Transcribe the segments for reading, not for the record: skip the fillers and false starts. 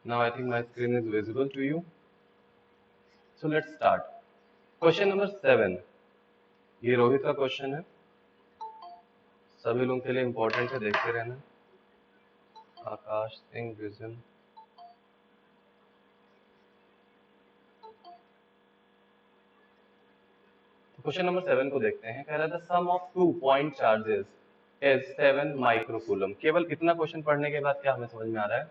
Now I think my screen is visible to you. So let's start. Question number 7. ये रोहित का question है, सभी लोगों के लिए इम्पोर्टेंट है, देखते रहना। Akash Singh vision. Question number 7 को देखते हैं। कह रहा था sum of 2 point charges is 7 microcoulomb. केवल इतना क्वेश्चन पढ़ने के बाद क्या हमें समझ में आ रहा है?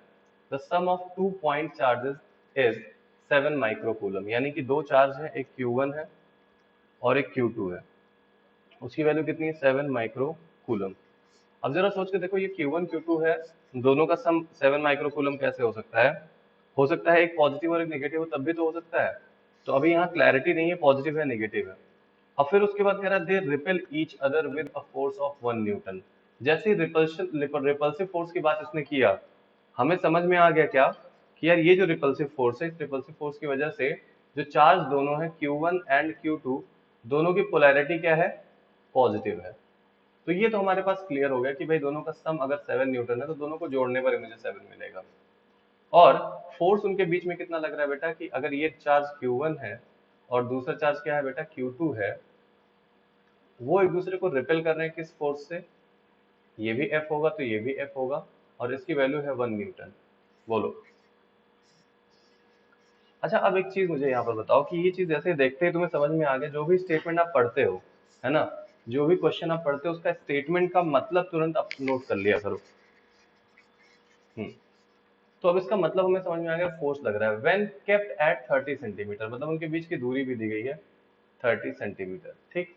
The sum of 2 point charges is 7 microcoulomb, यानी कि दो चार्ज है, एक Q1 है और एक Q2 है। उसकी वैल्यू कितनी है? 7 माइक्रोकूलम। अब जरा सोच के देखो, ये Q1 Q2 है, दोनों का सम 7 माइक्रोकूलम कैसे हो सकता है? हो सकता है एक पॉजिटिव और एक नेगेटिव हो, तब भी तो हो सकता है। तो अभी यहाँ क्लैरिटी नहीं है पॉजिटिव है नेगेटिव है। अब फिर उसके बाद कह रहा है they repel each other with a force of 1 Newton. जैसे रिपल्सिव फोर्स की बात इसने किया, हमें समझ में आ गया क्या कि यार ये जो रिपल्सिव फोर्स है, इस रिपल्सिव फोर्स की वजह से जो चार्ज दोनों है Q1 एंड Q2, दोनों की पोलैरिटी क्या है? पॉजिटिव है। तो ये तो हमारे पास क्लियर हो गया कि भाई दोनों का सम अगर 7 न्यूटन है तो दोनों को जोड़ने पर मुझे 7 मिलेगा। और फोर्स उनके बीच में कितना लग रहा है बेटा कि अगर ये चार्ज Q1 है और दूसरा चार्ज क्या है बेटा? Q2 है, वो एक दूसरे को रिपेल कर रहे हैं किस फोर्स से? ये भी F होगा तो ये भी F होगा, और इसकी वैल्यू है 1 न्यूटन। बोलो। अच्छा, अब एक चीज मुझे यहाँ पर बताओ कि ये चीज जैसे देखते ही तुम्हें समझ में आ गया, जो भी स्टेटमेंट आप पढ़ते हो, है ना, जो भी क्वेश्चन आप पढ़ते हो उसका स्टेटमेंट का मतलब तुरंत आप नोट कर लिया करो। तो अब इसका मतलब हमें समझ में आ गया, फोर्स लग रहा है व्हेन केप्ट एट 30 सेंटीमीटर, मतलब उनके बीच की दूरी भी दी गई है 30 सेंटीमीटर, ठीक,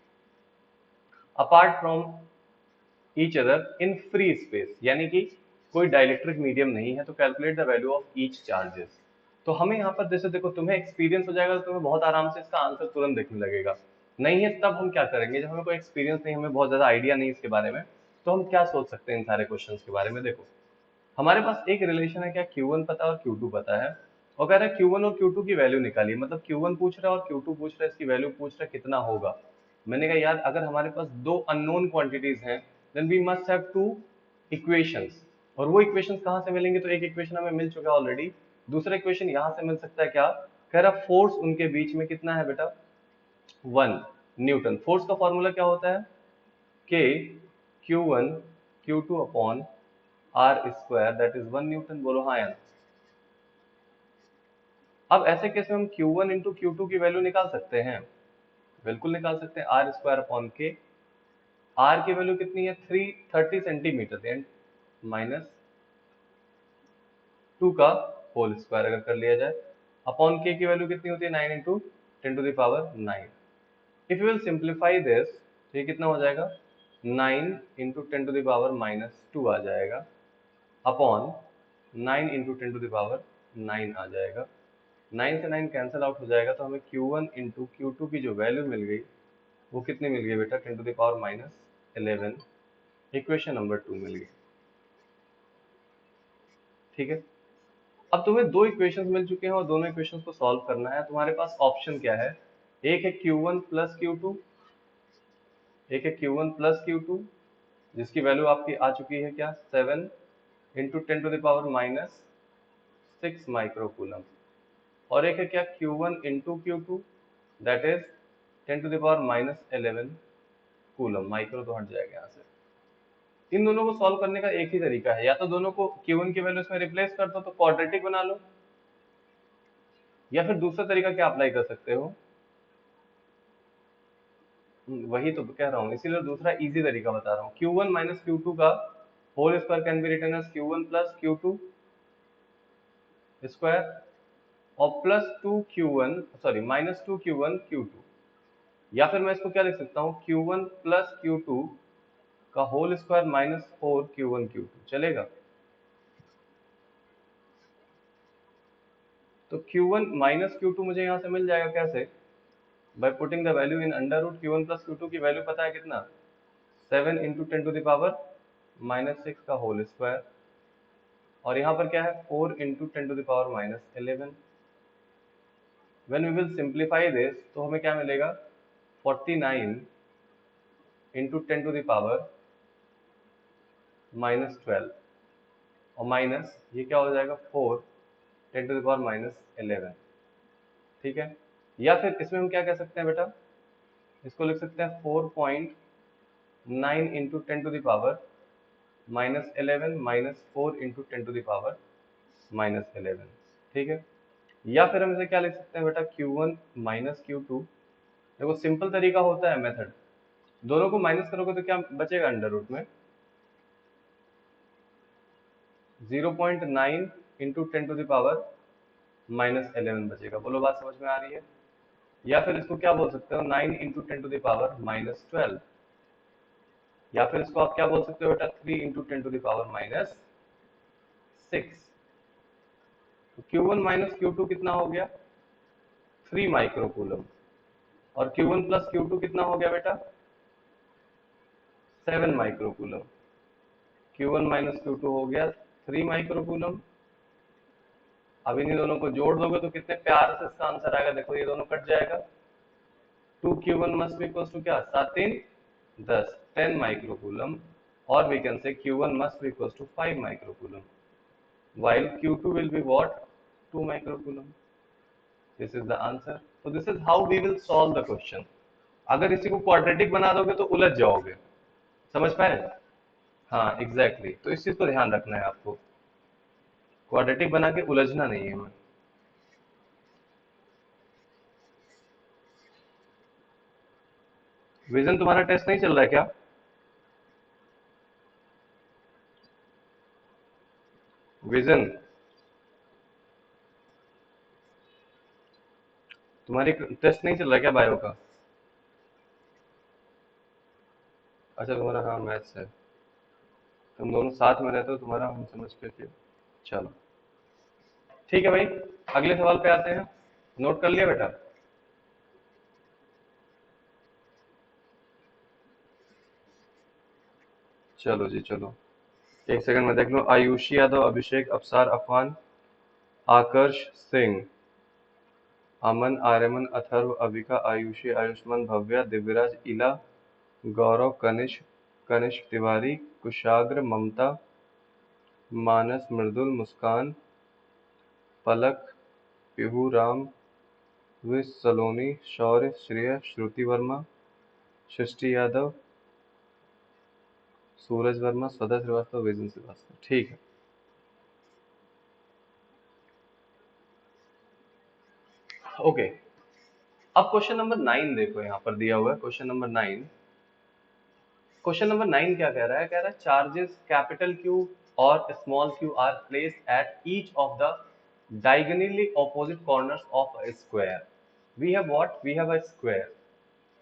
apart from each other in free space, यानी कि कोई डाइलेक्ट्रिक मीडियम नहीं है। तो calculate the value of each charges. तो हमें यहाँ पर जैसे देखो, तुम्हें एक्सपीरियंस हो जाएगा तो तुम्हें बहुत आराम से इसका आंसर तुरंत दिखने लगेगा। नहीं है तब हम क्या करेंगे? जब हमें कोई एक्सपीरियंस नहीं, हमें बहुत ज्यादा आइडिया नहीं इसके बारे में, तो हम क्या सोच सकते हैं इन सारे क्वेश्चंस के बारे में? देखो, हमारे पास एक रिलेशन है, क्या Q1 पता है और Q2 पता है, और कह रहा है Q1 और Q2 की वैल्यू निकालिए। मतलब Q1 पूछ रहा है और Q2 पूछ रहा है, इसकी वैल्यू पूछ रहा है कितना होगा। मैंने कहा यार अगर हमारे पास दो अननोन क्वांटिटीज हैं, then we must have two equations. और वो इक्वेशंस कहाँ से मिलेंगे? तो एक इक्वेशन हमें मिल चुका है ऑलरेडी, दूसरा इक्वेशन यहाँ से मिल सकता है। क्या कह रहा? फोर्स उनके बीच में कितना है बेटा? 1 न्यूटन। फोर्स का फॉर्मूला क्या होता है? K Q1 Q2 upon R square, that is 1 newton. बोलो हाँ या ना। अब ऐसे केस में हम Q1 इंटू Q2 की वैल्यू निकाल सकते हैं, बिल्कुल निकाल सकते हैं। आर स्क्वायर अपॉन के, आर की वैल्यू कितनी है? 330 सेंटीमीटर एंड माइनस 2 का होल स्क्वायर अगर कर लिया जाए, अपॉन के की वैल्यू कितनी होती है? 9 into 10⁻9। If you will simplify this, तो ये कितना हो जाएगा? 9 इंटू 10⁻⁻2 आ जाएगा, अपॉन 9 इंटू 10⁻9 आ जाएगा। 9 से 9 कैंसिल आउट हो जाएगा, तो हमें Q1 इंटू Q2 की जो वैल्यू मिल गई वो कितनी मिल गई बेटा? 10⁻11। इक्वेशन नंबर 2 मिल गई, ठीक है। अब तुम्हें दो इक्वेशंस मिल चुके हैं और दोनों इक्वेशंस को सॉल्व करना है। तुम्हारे पास ऑप्शन क्या है? एक है Q1 प्लस Q2, एक है Q1 प्लस Q2, जिसकी वैल्यू आपकी आ चुकी है क्या? 7 इंटू 10⁻6 माइक्रोकूलम। और एक है क्या? Q1 into Q2, that is 10⁻11 coulomb. Micro तो हट जाएगा यहाँ से। इन दोनों को सॉल्व करने का एक ही तरीका है, या तो दोनों को Q1 की वैल्यू इसमें रिप्लेस कर दो तो क्वाड्रेटिक बना लो, या फिर दूसरा तरीका क्या अप्लाई कर सकते हो? वही तो कह रहा हूँ, इसीलिए दूसरा इजी तरीका बता रहा हूँ। Q1 माइनस Q2 का whole square can be written as Q1 plus Q2 square, और plus 2Q1 sorry minus 2Q1 Q2, या फिर मैं इसको क्या लिख सकता हूँ? Q1 प्लस Q2 का whole square minus 4Q1 Q2, चलेगा? तो Q1 माइनस Q2 मुझे यहाँ से मिल जाएगा कैसे? By putting the value in under root. Q1 plus Q2 की वैल्यू पता है कितना? 7 इंटू 10⁻⁻6 का होल स्क्वायर, और यहाँ पर क्या है? 4 into 10⁻11। When we will simplify this, तो हमें क्या मिलेगा? 49 इंटू 10⁻12, और माइनस ये क्या हो जाएगा? 4 10 टू द पावर माइनस 11, ठीक है। या फिर इसमें हम क्या कह सकते हैं बेटा, इसको लिख सकते हैं 4.9 into 10 to the power minus 11 minus 4 into 10 to the power minus 11, ठीक है। या फिर हम इसे क्या लिख सकते हैं बेटा, Q1 माइनस Q2। देखो सिंपल तरीका होता है मेथड, दोनों को माइनस करोगे तो क्या बचेगा अंडर रूट में, 0.9 into 10 to the power minus 11 बचेगा। बोलो बात समझ में आ रही है। या फिर इसको क्या बोल सकते हो, 9 into 10 to the power minus 12। या फिर इसको आप क्या बोल सकते हो बेटा, 3 into 10 to the power minus 6। तो Q1 माइनस Q2 कितना हो गया, 3 माइक्रोकूलम। और Q1 प्लस Q2 कितना हो गया बेटा, 7 माइक्रोकूलम। Q1 माइनस Q2 हो गया 3 माइक्रोकूलम। अब इन्हीं दोनों को जोड़ दोगे तो कितने प्यार से इसका आंसर आएगा, देखो ये दोनों कट जाएगा। 2Q1 must be equals to क्या, 7 3 10, 10 माइक्रोकूलम। और we can say Q1 must be equals to 5 microcoulomb, while Q2 will be what, 2 microcoulomb. This is the answer. So this is how we will solve the question. अगर इसी को quadratic बना दोगे तो उलझ जाओगे, समझ पाए। हाँ एग्जैक्टली तो इस चीज को ध्यान रखना है आपको, क्वाड्रेटिक बना के उलझना नहीं है हमें। विजन तुम्हारा टेस्ट नहीं चल रहा है क्या, विजन तुम्हारी टेस्ट नहीं चल रहा है क्या बायो का। अच्छा तुम्हारा हाँ मैथ्स है, तुम दोनों साथ में रहते हो, तुम्हारा हम समझ के फिर चलो ठीक है भाई। अगले सवाल पे आते हैं, नोट कर लिया बेटा। चलो जी चलो, एक सेकंड में देख लो। आयुषी यादव, अभिषेक, अफसार, अफवान, आकर्ष सिंह, अमन, आर्यमन, अथर्व, अविका, आयुषी, आयुष्मान, भव्या, दिव्यराज, इला, गौरव, कनिष्क, कनिष्क तिवारी, कुशाग्र, ममता, मानस, मृदुल, मुस्कान, पलक, पिहू, राम, विश, सलोनी, शौर्य, श्रेय, श्रुति वर्मा, सृष्टि यादव, सूरज वर्मा, सदा श्रीवास्तव, विजन श्रीवास्तव, ठीक है। ओके अब क्वेश्चन नंबर 9 देखो, यहाँ पर दिया हुआ है क्वेश्चन नंबर 9। क्वेश्चन नंबर 9 क्या कह रहा है, कह रहा है चार्जेस कैपिटल Q और small q are placed at each of the diagonally opposite corners of a square. We have what? We have a square.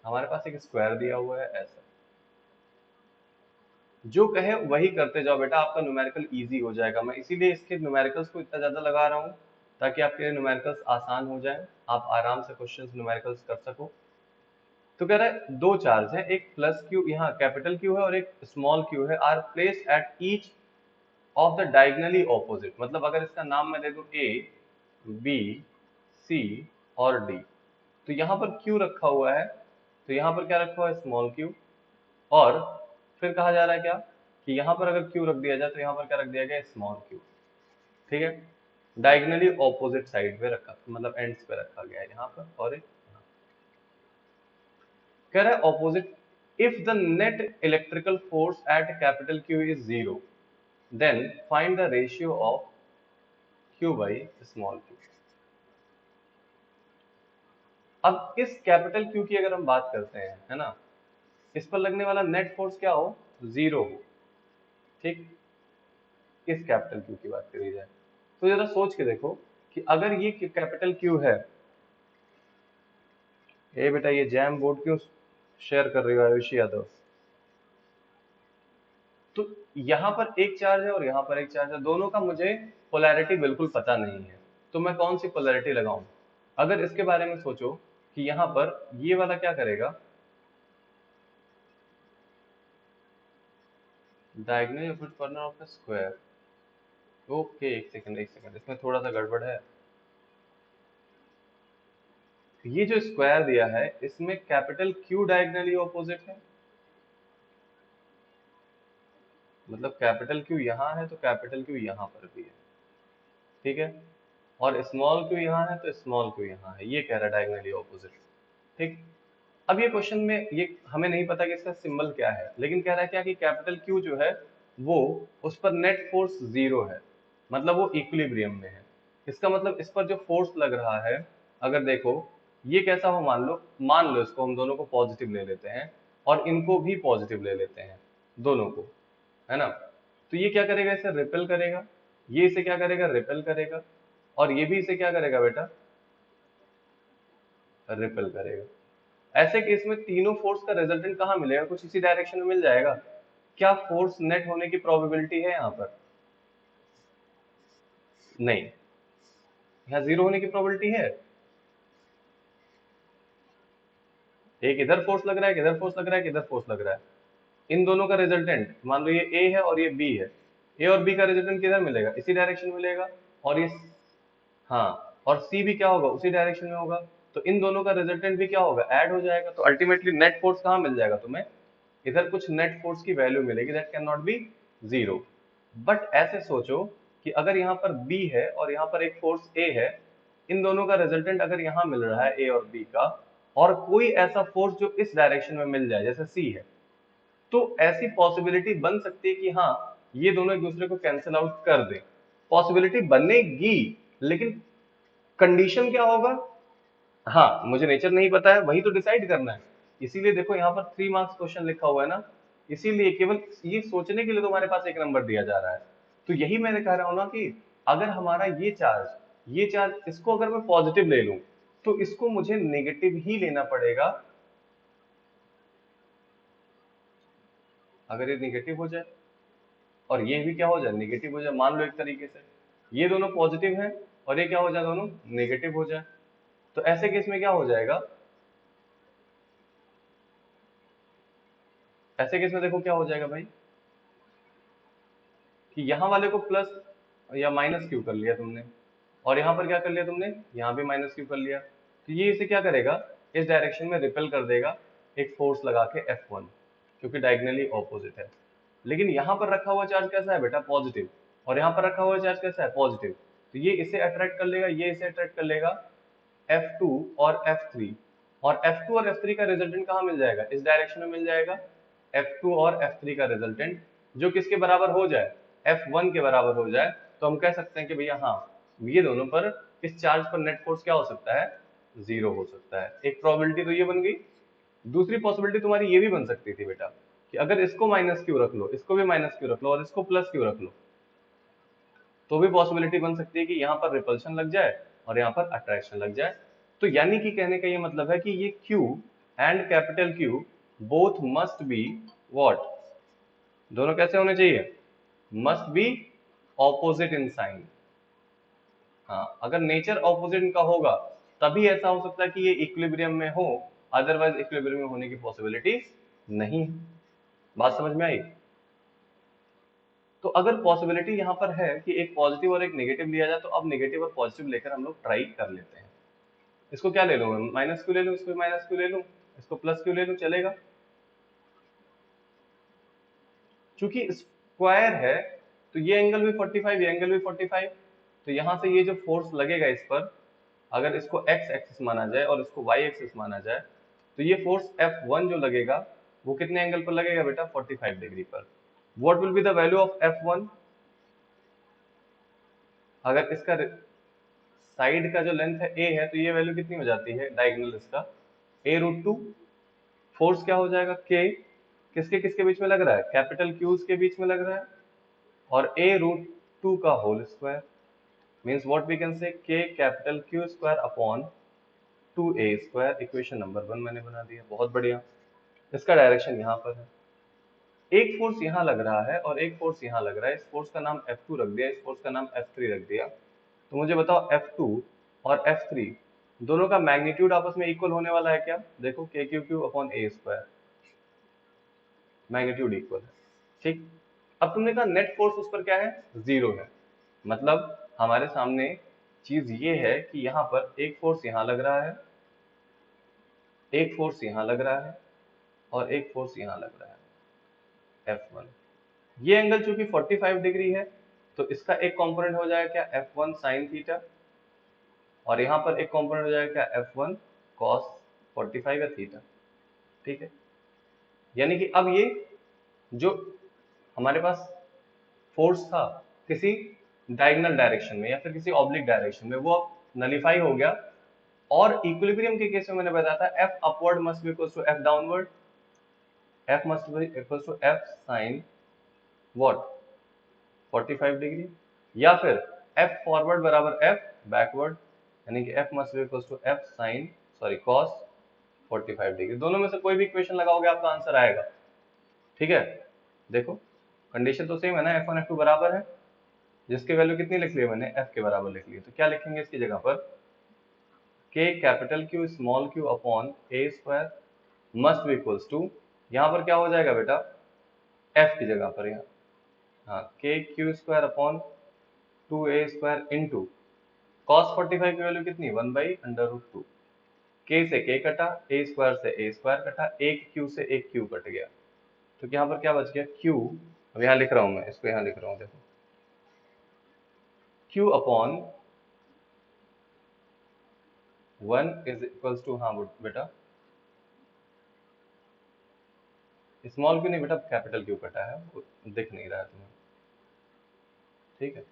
हमारे पास एक स्क्वायर दिया हुआ है ऐसा, जो कहे वही करते जाओ बेटा, आपका न्यूमेरिकल इजी हो जाएगा। मैं इसीलिए इसके न्यूमेरिकल्स को इतना ज्यादा लगा रहा हूँ ताकि आपके लिए न्यूमेरिकल्स आसान हो जाए, आप आराम से क्वेश्चंस न्यूमेरिकल्स कर सको। तो कह रहा है दो चार्ज है, एक प्लस क्यू यहाँ कैपिटल क्यू है और एक स्मॉल क्यू है, are placed at each of the diagonally opposite. मतलब अगर इसका नाम मैं दे दूं ए बी सी और डी, तो यहाँ पर क्यू रखा हुआ है, तो यहाँ पर क्या रखा हुआ है, स्मॉल क्यू। और फिर कहा जा रहा है क्या, कि यहाँ पर अगर क्यू रख दिया जाए तो यहाँ पर क्या रख दिया गया, स्मॉल क्यू, ठीक है। डायगनली ऑपोजिट साइड पे रखा, मतलब एंड्स पे रखा गया है यहाँ पर और एक कह रहा है opposite. If the net electrical force at capital Q is 0 then find the ratio of Q by small Q. अब इस कैपिटल क्यू की अगर हम बात करते हैं, है ना, इस पर लगने वाला नेट फोर्स क्या हो, 0 हो, ठीक। इस कैपिटल क्यू की बात करी जाए तो जरा सोच के देखो कि अगर ये कैपिटल क्यू है, ए बेटा ये जैम बोर्ड क्यों शेयर कर रही हो आयुषी यादव, तो यहाँ पर एक चार्ज है और यहाँ पर एक चार्ज है, दोनों का मुझे पोलैरिटी बिल्कुल पता नहीं है, तो मैं कौन सी पोलैरिटी लगाऊं। अगर इसके बारे में सोचो कि यहाँ पर ये वाला क्या करेगा, diagonal opposite corner of the square. Okay एक सेकंड इसमें थोड़ा सा गड़बड़ है। ये जो स्क्वायर दिया है इसमें कैपिटल क्यू डायगोनली ऑपोजिट है, मतलब कैपिटल क्यू यहाँ है तो कैपिटल क्यू यहाँ पर भी है, ठीक है। और स्मॉल क्यू यहाँ है तो स्मॉल क्यू यहाँ है, ये कह रहा है डायगोनली ऑपोजिट। ठीक। अब ये क्वेश्चन में ये हमें नहीं पता कि इसका सिंबल क्या है, लेकिन कह रहा है क्या कि कैपिटल क्यू जो है वो उस पर नेट फोर्स 0 है, मतलब वो इक्विलिब्रियम में है। इसका मतलब इस पर जो फोर्स लग रहा है, अगर देखो ये कैसा हो, मान लो इसको हम दोनों को पॉजिटिव ले लेते हैं और इनको भी पॉजिटिव ले लेते हैं, दोनों को, है ना। तो ये क्या करेगा, इसे रिपेल करेगा, ये इसे क्या करेगा, रिपेल करेगा, और ये भी इसे क्या करेगा बेटा, रिपेल करेगा। ऐसे केस में तीनों फोर्स का रिजल्टेंट कहाँ मिलेगा, कुछ इसी डायरेक्शन में मिल जाएगा। क्या फोर्स नेट होने की प्रोबेबिलिटी है यहाँ पर? नहीं, यहाँ 0 होने की प्रोबेबिलिटी है। एक इधर फोर्स लग रहा है, किधर फोर्स लग रहा है, किधर फोर्स लग रहा है। इन दोनों का रिजल्टेंट मान लो ये ए है और ये बी है, ए और बी का रिजल्टेंट किधर मिलेगा, इसी डायरेक्शन में मिलेगा। और ये, हाँ, और सी भी क्या होगा, उसी डायरेक्शन में होगा। तो इन दोनों का रिजल्टेंट भी क्या होगा, ऐड हो जाएगा। तो अल्टीमेटली नेट फोर्स कहाँ मिल जाएगा तुम्हें, इधर कुछ नेट फोर्स की वैल्यू मिलेगी, that can not be 0। But ऐसे सोचो कि अगर यहाँ पर B है और यहाँ पर एक फोर्स A है, इन दोनों का रिजल्टेंट अगर यहाँ मिल रहा है A और B का, और कोई ऐसा फोर्स जो इस डायरेक्शन में मिल जाए जैसे C है, तो ऐसी पॉसिबिलिटी बन सकती है कि हाँ ये दोनों एक दूसरे को कैंसिल आउट कर दें। पॉसिबिलिटी बनेगी, लेकिन कंडीशन क्या होगा, हाँ मुझे नेचर नहीं पता है, वही तो डिसाइड करना है। इसीलिए देखो यहाँ पर 3 मार्क्स क्वेश्चन लिखा हुआ है ना, इसीलिए केवल ये सोचने के लिए तुम्हारे पास 1 नंबर दिया जा रहा है। तो यही मैंने कह रहा हूं ना कि अगर हमारा ये चार्ज इसको अगर मैं पॉजिटिव ले लूं तो इसको मुझे नेगेटिव ही लेना पड़ेगा। अगर ये नेगेटिव हो जाए और ये भी क्या हो जाए, नेगेटिव हो जाए, मान लो एक तरीके से ये दोनों पॉजिटिव हैं और ये क्या हो जाए, दोनों नेगेटिव हो जाए, तो ऐसे केस में क्या हो जाएगा, ऐसे केस में देखो क्या हो जाएगा भाई, कि यहाँ वाले को प्लस या माइनस क्यू कर लिया तुमने, और यहाँ पर क्या कर लिया तुमने, यहाँ भी माइनस क्यू कर लिया। तो ये इसे क्या करेगा, इस डायरेक्शन में रिपेल कर देगा एक फोर्स लगा के F1, क्योंकि डायगोनली ऑपोजिट है। लेकिन यहाँ पर रखा हुआ चार्ज कैसा है बेटा, पॉजिटिव, और यहाँ पर रखा हुआ चार्ज कैसा है, पॉजिटिव। तो ये इसे अट्रैक्ट कर लेगा, ये इसे अट्रैक्ट कर लेगा, F2 और F3, और F2 और F3 का रिजल्टेंट कहाँ मिल जाएगा, इस डायरेक्शन में मिल जाएगा। F2 और F3 का रिजल्टेंट जो किसके बराबर हो जाए, F1 के बराबर हो जाए, तो हम कह सकते हैं कि भैया हाँ ये दोनों पर इस चार्ज पर नेट फोर्स क्या हो सकता है, 0 हो सकता है। एक प्रोबेबिलिटी तो ये बन गई। दूसरी पॉसिबिलिटी तुम्हारी ये भी बन सकती थी बेटा कि अगर इसको माइनस क्यू रख लो, इसको भी माइनस क्यू रख लो, और इसको प्लस क्यू रख लो, तो भी पॉसिबिलिटी बन सकती है कि यहाँ पर रिपल्शन लग जाए और यहाँ पर अट्रैक्शन लग जाए। तो यानी कि कहने का ये मतलब है कि ये Q and capital Q both must be what, दोनों कैसे होने चाहिए, must be opposite in sign. हाँ, अगर नेचर ऑपोजिट इनका होगा तभी ऐसा हो सकता है कि ये इक्विलिब्रियम में हो, अदरवाइज इक्विलिब्रियम में होने की पॉसिबिलिटी नहीं। बात समझ में आई? तो अगर पॉसिबिलिटी यहाँ पर है कि एक पॉजिटिव और एक नेगेटिव लिया जाए, तो अब नेगेटिव और पॉजिटिव लेकर हम लोग ट्राई कर लेते हैं। इसको क्या ले लूं मैं, माइनस क्यू ले लूं, इसको माइनस क्यू ले लूं, इसको प्लस क्यू ले लूं, चलेगा? चूंकि स्क्वायर है तो ये एंगल भी 45, ये एंगल भी 45, तो यहाँ से ये जो फोर्स लगेगा इस पर, अगर इसको x एक्सिस माना जाए और इसको y एक्सिस माना जाए, तो ये फोर्स F1 जो लगेगा वो कितने एंगल पर लगेगा बेटा, 45 डिग्री पर। What will be the value of F1, अगर इसका साइड का जो लेंथ है a है तो ये वैल्यू कितनी हो जाती है डायगोनल इसका, a√2। फोर्स क्या हो जाएगा, k किसके किसके बीच में लग रहा है, कैपिटल Q's के बीच में लग रहा है, और a√2 का whole square means what we can say k capital Q square upon 2a square. Equation number 1 मैंने बना दिया, बहुत बढ़िया। इसका डायरेक्शन यहाँ पर है, एक फोर्स यहाँ लग रहा है और एक फोर्स यहाँ लग रहा है, इस फोर्स का नाम F2 रख दिया, इस फोर्स का नाम F3 रख दिया। तो मुझे बताओ F2 और F3 दोनों का मैग्नीट्यूड आपस में इक्वल होने वाला है क्या, देखो KQQ upon a square, magnitude equal है। ठीक, अब तुमने कहा नेट फोर्स उस पर क्या है, 0 है, मतलब हमारे सामने चीज ये है कि यहाँ पर एक फोर्स यहाँ लग रहा है, एक फोर्स यहाँ लग रहा है, और एक फोर्स यहाँ लग रहा है F1। ये एंगल चूंकि 45 डिग्री है तो इसका एक कंपोनेंट हो जाएगा क्या, F1 साइन थीटा, और यहाँ पर एक कॉम्पोनेंट हो जाएगा F1 cos 45 या थीटा, ठीक है। यानी कि अब ये जो हमारे पास फोर्स था किसी डायगोनल डायरेक्शन में या फिर किसी ऑब्लिक डायरेक्शन में, वो अब नलीफाई हो गया। और इक्विलिब्रियम के केस में मैंने बताया था F upward must be equals to F downward, F must be equals to F sine what 45 degree, या फिर F फॉरवर्ड बराबर F बैकवर्ड, यानी कि F must be equals to F sine cos 45 degree. दोनों में से कोई भी इक्वेशन लगाओगे आपका आंसर आएगा, ठीक है। देखो कंडीशन तो सेम है ना, F1 F2 बराबर है, जिसकी वैल्यू कितनी लिख ली है मैंने, F के बराबर लिख ली है। तो क्या लिखेंगे इसकी जगह पर, K capital Q small q upon A square must be equals to, यहाँ पर क्या हो जाएगा बेटा, F की जगह पर यहाँ, हाँ, K Q square upon 2A square into cos 45 की वैल्यू कितनी, 1/√2, K से K कटा, A स्क्वायर से A स्क्वायर कटा, एक Q से एक Q कट गया, तो यहाँ पर क्या बच गया, Q, अब यहाँ लिख रहा हूँ मैं, इसको यहाँ लिख रहा हूँ, देखो Q upon 1 is equals to, हाँ बेटा स्मॉल क्यू नहीं बेटा, कैपिटल क्यू कटा है, वो दिख नहीं रहा है तुम्हें, ठीक है।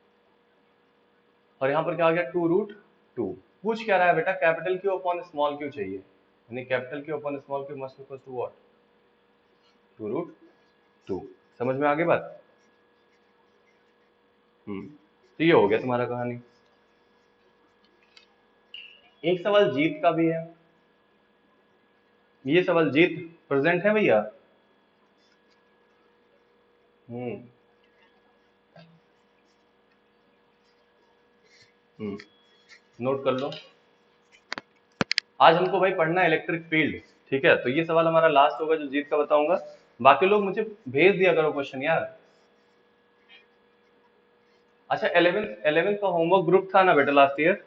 और यहाँ पर क्या आ गया, 2√2। पूछ क्या रहा है बेटा, capital Q upon small Q चाहिए, यानी capital Q upon small Q must equals to what, 2√2। समझ में आ गई बात? तो ये हो गया तुम्हारा कहानी। एक सवाल जीत का भी है, ये सवाल जीत प्रेजेंट है भैया? नोट कर लो, आज हमको भाई पढ़ना है इलेक्ट्रिक फील्ड, ठीक है। तो ये सवाल हमारा लास्ट होगा जो जीत का बताऊंगा, बाकी लोग मुझे भेज दिया करो क्वेश्चन यार। अच्छा 11th का होमवर्क ग्रुप था ना बेटा लास्ट ईयर,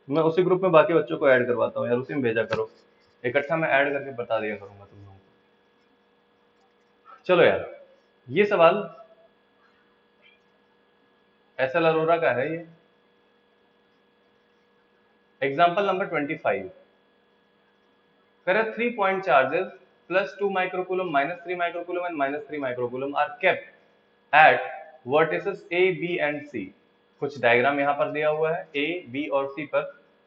मैं उसी ग्रुप में बाकी बच्चों को ऐड करवाता हूँ यार, उसी में भेजा करो, इकट्ठा मैं ऐड करके बता दिया करूंगा तुम लोगों को। चलो यार, ये सवाल एसएल अरोरा का है, ये example number 25। Where 3 point charges +2 microcoulomb, -3 microcoulomb and -3 microcoulomb are kept at vertices A, B and C। कुछ डायग्राम यहाँ पर दिया हुआ है, A, B और C पर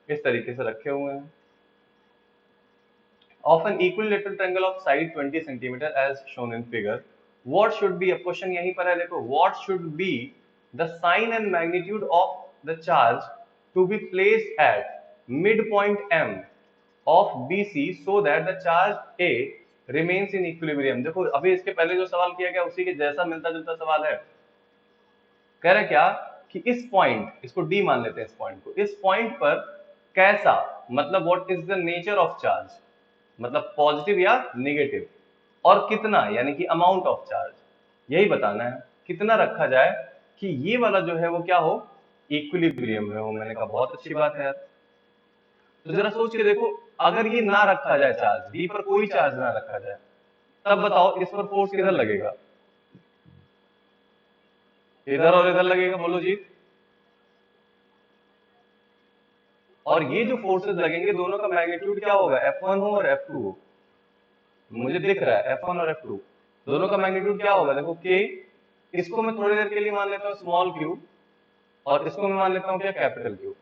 इस तरीके से रखे हुए हैं। Of an equilateral triangle of side 20 cm as shown in figure, what should be, अब क्वेश्चन यहीं पर है, देखो what should be the sign and magnitude of the charge to be placed at midpoint M of BC so that the charge A remains in equilibrium। देखो अभी इसके पहले जो सवाल किया गया उसी के जैसा मिलता जुलता सवाल है। कह रहे क्या कि इस पॉइंट, इसको D मान लेते हैं, इस पॉइंट को, इस पॉइंट पर कैसा, मतलब what is the nature of charge, मतलब पॉजिटिव या नेगेटिव, और कितना, यानी कि अमाउंट ऑफ चार्ज, यही बताना है, कितना रखा जाए कि ये वाला जो है वो क्या हो, इक्विलिब्रियम में हो। मैंने कहा बहुत अच्छी बात है यार। तो जरा सोच के देखो, अगर ये ना रखा जाए चार्ज, डी पर कोई चार्ज ना रखा जाए, तब बताओ इस पर फोर्स किधर लगेगा, इधर और इधर लगेगा, बोलो जी। और ये जो फोर्सेस लगेंगे दोनों का मैग्नीट्यूड क्या होगा, F1 हो और F2 हो, मुझे दिख रहा है F1 और F2 दोनों का मैग्नीट्यूड क्या होगा, देखो K, इसको मैं थोड़ी देर के लिए मान लेता हूँ स्मॉल q, और इसको मैं मान लेता हूँ क्या, कैपिटल Q,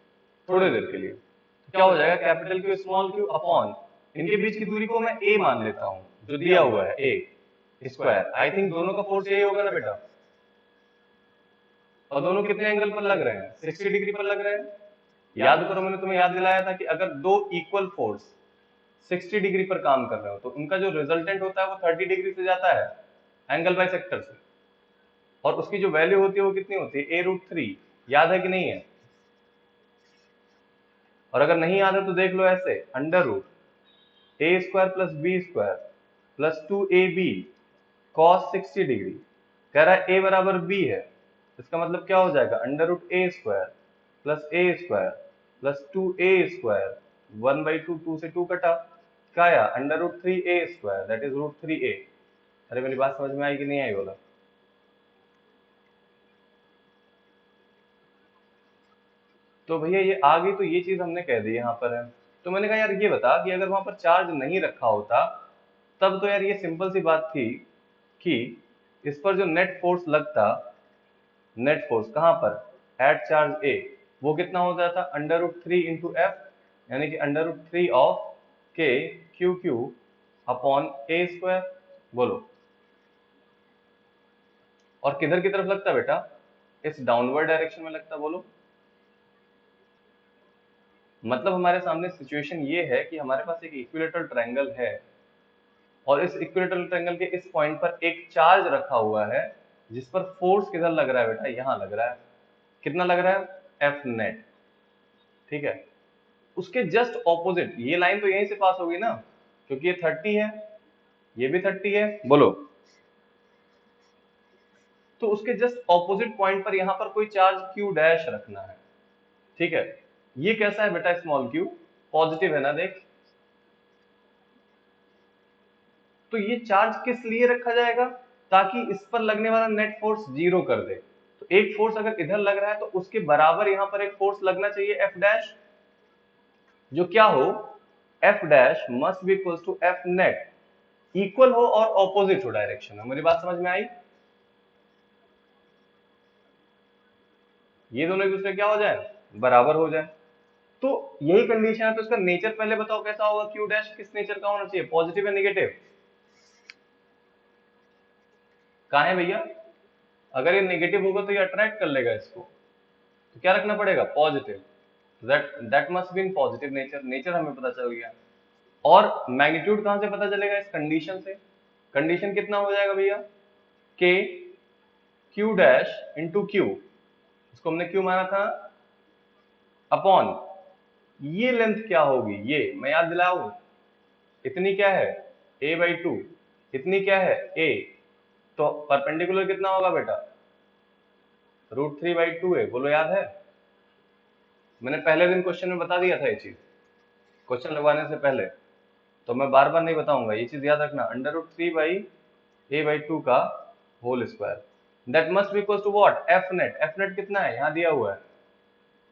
थोड़ी देर के लिए। तो क्या हो जाएगा, capital Q small q upon, इनके बीच की दूरी को मैं a मान लेता हूँ, जो दिया हुआ है a स्क्वायर। आई थिंक दोनों का फोर्स यही होगा ना बेटा, और दोनों कितने एंगल पर लग रहे हैं, 60 डिग्री पर लग रहे हैं। याद करो मैंने तुम्हें याद दिलाया था कि अगर दो इक्वल फोर्स 60 डिग्री पर काम कर रहे हो तो उनका जो रिजल्टेंट होता है वो 30 डिग्री से जाता है एंगल बाय सेक्टर से, और उसकी जो वैल्यू होती है वो कितनी होती है, a√3। याद है कि नहीं है? और अगर नहीं याद है तो देख लो ऐसे, √a² + b² + 2ab cos 60 degree, कह रहा है a बराबर b है, इसका मतलब क्या हो जाएगा, √a² + a² + 2a², 1/2, 2 से 2 कटा, क्या आया, √3a², दैट इज √3a। अरे मेरी बात समझ में आई कि नहीं आई बोला? तो भैया ये आ गई, तो ये चीज हमने कह दी यहाँ पर है। तो मैंने कहा यार ये बता कि अगर वहां पर चार्ज नहीं रखा होता तब तो यार ये सिंपल सी बात थी कि इस पर जो नेट फोर्स लगता, नेट फोर्स कहाँ पर, एट चार्ज ए, वो कितना हो जाता, √3 × F, यानी कि √3 ऑफ के क्यू क्यू अपॉन ए स्क्वायर। बोलो, और किधर की तरफ लगता बेटा, इस डाउनवर्ड डायरेक्शन में लगता। बोलो, मतलब हमारे सामने सिचुएशन ये है कि हमारे पास एक इक्विलेटरल ट्रायंगल है और इस इक्विलेटरल ट्रायंगल के इस पॉइंट पर एक चार्ज रखा हुआ है जिस पर फोर्स किधर लग रहा है बेटा, यहां लग रहा है। कितना लग रहा है, एफ नेट। ठीक है, उसके जस्ट ऑपोजिट ये लाइन तो यहीं से पास होगी ना, क्योंकि ये 30 है, ये भी 30 है। बोलो, तो उसके जस्ट ऑपोजिट पॉइंट पर यहां पर कोई चार्ज क्यू डैश रखना है। ठीक है, ये कैसा है बेटा, स्मॉल क्यू, पॉजिटिव है ना, देख। तो ये चार्ज किस लिए रखा जाएगा, ताकि इस पर लगने वाला नेट फोर्स जीरो कर दे। तो एक फोर्स अगर इधर लग रहा है तो उसके बराबर यहां पर एक फोर्स लगना चाहिए एफ डैश, जो क्या हो, F dash must be equal to F net, equal हो और ऑपोजिट हो डायरेक्शन में। मेरी बात समझ में आई, ये दोनों एक दूसरे क्या हो जाए, बराबर हो जाए। तो यही कंडीशन है, तो इसका नेचर पहले बताओ कैसा होगा, क्यू डैश किस नेचर का होना चाहिए, पॉजिटिव या नेगेटिव, कहां है भैया, अगर ये नेगेटिव होगा तो ये अट्रैक्ट कर लेगा इसको, तो क्या रखना पड़ेगा, positive, that must be in positive nature. Nature हमें पता चल गया, और मैग्नीट्यूड कहां से पता चलेगा, इस कंडीशन से। कंडीशन कितना हो जाएगा भैया, के क्यू डैश इंटू क्यू, इसको हमने क्यू माना था, अपॉन ये लेंथ क्या होगी, ये मैं याद दिलाऊं, इतनी क्या है, a/2, इतनी क्या है, a, तो परपेंडिकुलर कितना होगा बेटा, √3/2 है। बोलो, याद है, मैंने पहले दिन क्वेश्चन में बता दिया था ये चीज, क्वेश्चन लगवाने से पहले, तो मैं बार बार नहीं बताऊंगा, ये चीज याद रखना, √3/a/2 का whole square, that must be equal to what, F net. F net कितना है, यहाँ दिया हुआ है,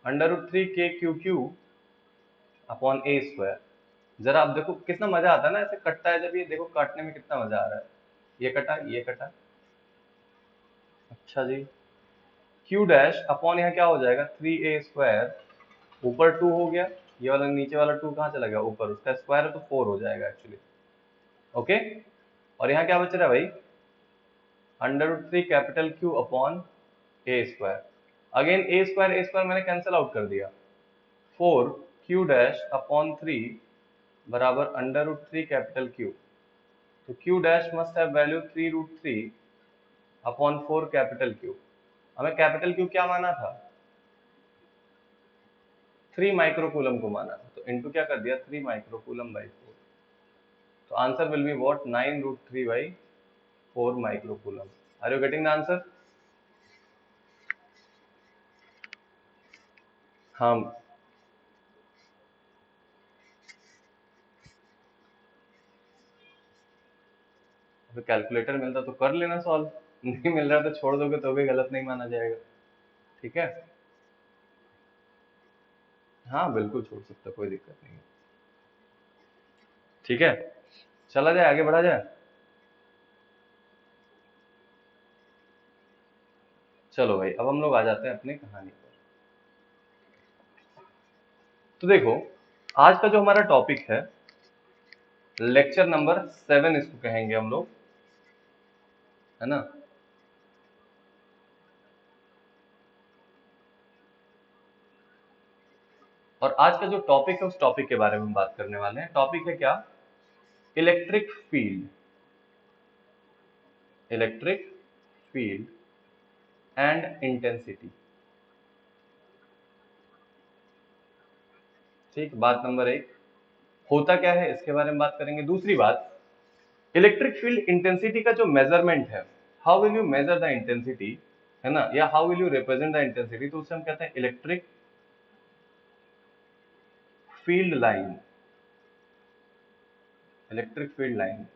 √3 k अपॉन ए स्क्वायर। जरा आप देखो कितना मजा आता है ना, ऐसे कटता है जब, ये देखो काटने में कितना मजा आ रहा है, ये कटा, ये कटा, अच्छा जी। क्यू डैश अपॉन यहाँ क्या हो जाएगा, 3a², ऊपर 2 हो गया, ये वाला नीचे वाला 2 कहाँ चला गया, ऊपर, उसका स्क्वायर है तो 4 हो जाएगा एक्चुअली। ओके, और यहाँ क्या बच रहा है भाई, √3 अपॉन a²। अगेन a² मैंने कैंसिल आउट कर दिया, 4 क्यू डैश अपॉन 3 बराबर √3 तो Q dash must have value 3√3 upon 4 Q। हमें Q क्या माना था, 3 माइक्रोकूलम को माना था, तो इनटू क्या कर दिया, 3 माइक्रोकूलम/4। तो answer will be what, 9√3/4 microcoulomb. Are you getting the answer? हाँ, अगर कैलकुलेटर मिलता तो कर लेना सॉल्व, नहीं मिल रहा तो छोड़ दोगे तो भी गलत नहीं माना जाएगा। ठीक है, हाँ बिल्कुल छोड़ सकते, कोई दिक्कत नहीं है। ठीक है, चला जाए, आगे बढ़ा जाए। चलो भाई, अब हम लोग आ जाते हैं अपनी कहानी पर। तो देखो, आज का जो हमारा टॉपिक है, लेक्चर नंबर 7 इसको कहेंगे हम लोग, है ना। और आज का जो टॉपिक है उस टॉपिक के बारे में हम बात करने वाले हैं। टॉपिक है क्या, electric field, electric field and intensity. ठीक, बात नंबर 1, होता क्या है इसके बारे में बात करेंगे। दूसरी बात, इलेक्ट्रिक फील्ड इंटेंसिटी का जो मेजरमेंट है, how will you measure the intensity, है ना, या how will you represent the intensity, तो उसे हम कहते हैं electric field line, electric field line,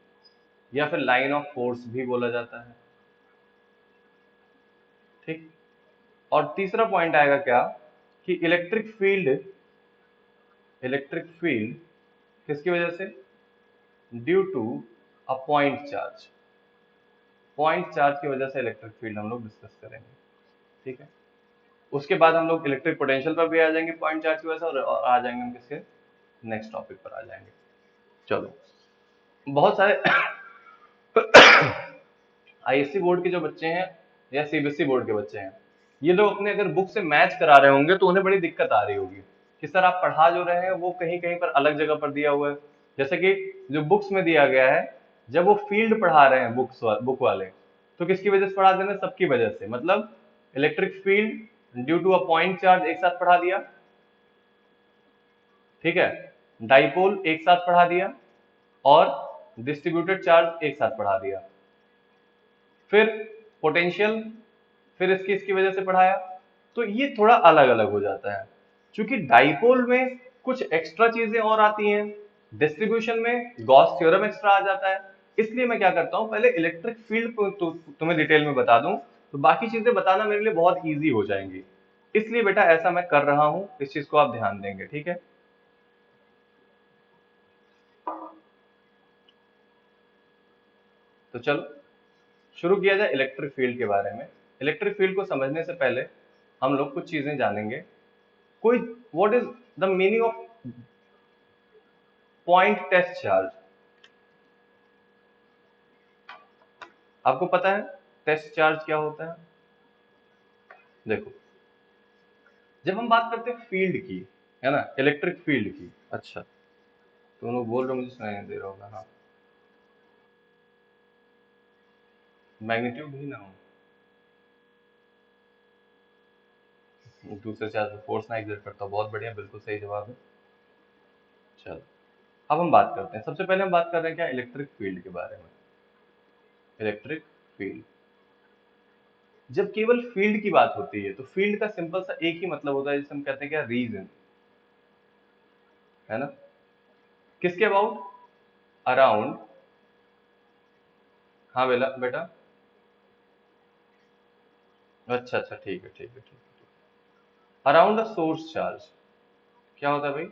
या फिर लाइन ऑफ फोर्स भी बोला जाता है। ठीक, और तीसरा पॉइंट आएगा क्या, कि इलेक्ट्रिक फील्ड किसकी वजह से, due to a point charge की वजह से इलेक्ट्रिक फील्ड हम लोग डिस्कस करेंगे, ठीक है। उसके बाद हम लोग इलेक्ट्रिक पोटेंशियल पर भी आ जाएंगे पॉइंट चार्ज की वजह से, और आ जाएंगे हम किसके, नेक्स्ट टॉपिक पर आ जाएंगे। चलो, बहुत सारे आईएससी बोर्ड के जो बच्चे हैं या सीबीएसई बोर्ड के बच्चे हैं, ये लोग अपने अगर बुक से मैच करा रहे होंगे तो उन्हें बड़ी दिक्कत आ रही होगी कि सर आप पढ़ा जो रहे हैं वो कहीं कहीं पर अलग जगह पर दिया हुआ है। जैसे कि जो बुक्स में दिया गया है, जब वो फील्ड पढ़ा रहे हैं बुक वाले, तो किसकी वजह से पढ़ा देना, सबकी वजह से, मतलब electric field due to a point charge एक साथ पढ़ा दिया, ठीक है, डाइपोल एक साथ पढ़ा दिया, और डिस्ट्रीब्यूटेड चार्ज एक साथ पढ़ा दिया, फिर पोटेंशियल, फिर इसकी वजह से पढ़ाया। तो ये थोड़ा अलग अलग हो जाता है, क्योंकि डाइपोल में कुछ एक्स्ट्रा चीजें और आती हैं, डिस्ट्रीब्यूशन में गॉस थ्योरम एक्स्ट्रा आ जाता है। इसलिए मैं क्या करता हूं, पहले इलेक्ट्रिक फील्ड को तुम्हें डिटेल में बता दूं, तो बाकी चीजें बताना मेरे लिए बहुत ईजी हो जाएंगी। इसलिए बेटा ऐसा मैं कर रहा हूं, इस चीज को आप ध्यान देंगे, ठीक है। तो चलो शुरू किया जाए इलेक्ट्रिक फील्ड के बारे में। इलेक्ट्रिक फील्ड को समझने से पहले हम लोग कुछ चीजें जानेंगे। कोई, what is the meaning of point test charge, आपको पता है टेस्ट चार्ज क्या होता है? देखो, जब हम बात करते हैं फील्ड की, है ना, इलेक्ट्रिक फील्ड की, अच्छा तुम लोग बोल रहे हो, मुझे सुनाई नहीं दे रहा होगा, हाँ, मैग्नीट्यूड ही ना हो, दूसरे चार्ज पर फोर्स ना एग्जर्ट करता, बहुत बढ़िया, बिल्कुल सही जवाब है। चलो, अब हम बात करते हैं, सबसे पहले हम बात कर रहे हैं क्या, इलेक्ट्रिक फील्ड के बारे में। इलेक्ट्रिक फील्ड, जब केवल फील्ड की बात होती है तो फील्ड का सिंपल सा एक ही मतलब होता है, जिसे हम कहते हैं क्या, रीजन, है ना, किसके अबाउट, अराउंड, हाँ बेला बेटा, अच्छा अच्छा, ठीक है ठीक है ठीक है, अराउंड अ सोर्स चार्ज, क्या होता है भाई,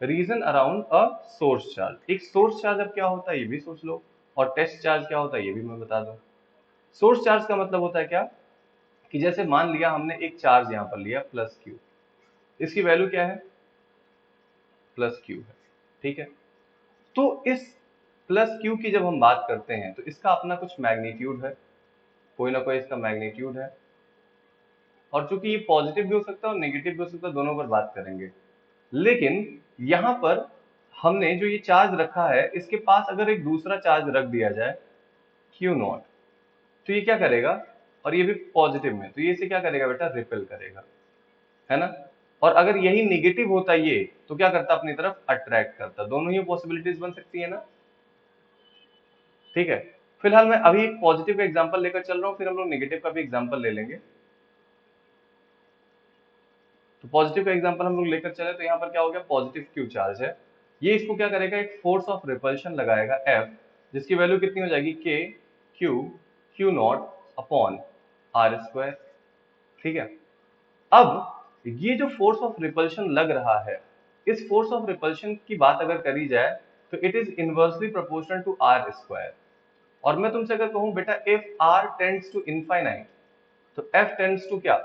reason around a source charge. एक सोर्स चार्ज अब क्या होता है ये भी सोच लो, और टेस्ट चार्ज क्या होता है ये भी मैं बता दूं। सोर्स चार्ज का मतलब होता है क्या, कि जैसे मान लिया हमने एक चार्ज यहां पर लिया प्लस क्यू, इसकी वैल्यू क्या है, प्लस क्यू है, ठीक है। तो इस प्लस क्यू की जब हम बात करते हैं तो इसका अपना कुछ मैग्नीट्यूड है, कोई ना कोई इसका मैग्नीट्यूड है, और चूंकि ये पॉजिटिव भी हो सकता है और नेगेटिव भी हो सकता है, दोनों पर बात करेंगे। लेकिन यहां पर हमने जो ये चार्ज रखा है, इसके पास अगर एक दूसरा चार्ज रख दिया जाए क्यू नॉट, तो ये क्या करेगा, और ये भी पॉजिटिव में, तो ये इसे क्या करेगा बेटा, रिपेल करेगा, है ना। और अगर यही निगेटिव होता ये, तो क्या करता, अपनी तरफ अट्रैक्ट करता। दोनों ही पॉसिबिलिटीज बन सकती है ना, ठीक है। फिलहाल मैं अभी एक पॉजिटिव का एग्जांपल लेकर चल रहा हूं, फिर हम लोग नेगेटिव का भी एग्जांपल ले लेंगे। तो पॉजिटिव का एग्जांपल हम लोग लेकर चले, तो यहाँ पर क्या हो गया, पॉजिटिव क्यू चार्ज है, ये इसको क्या करेगा, एक फोर्स ऑफ रिपल्शन लगाएगा एफ, जिसकी वैल्यू कितनी हो जाएगी, K Q Q not upon R square, ठीक है। अब ये जो फोर्स ऑफ रिपल्शन लग रहा है, इस फोर्स ऑफ रिपल्शन की बात अगर करी जाए तो it is inversely proportional to R square. और मैं तुमसे अगर कहूं बेटा if R tends to infinite, तो एफ टेंड्स टू क्या,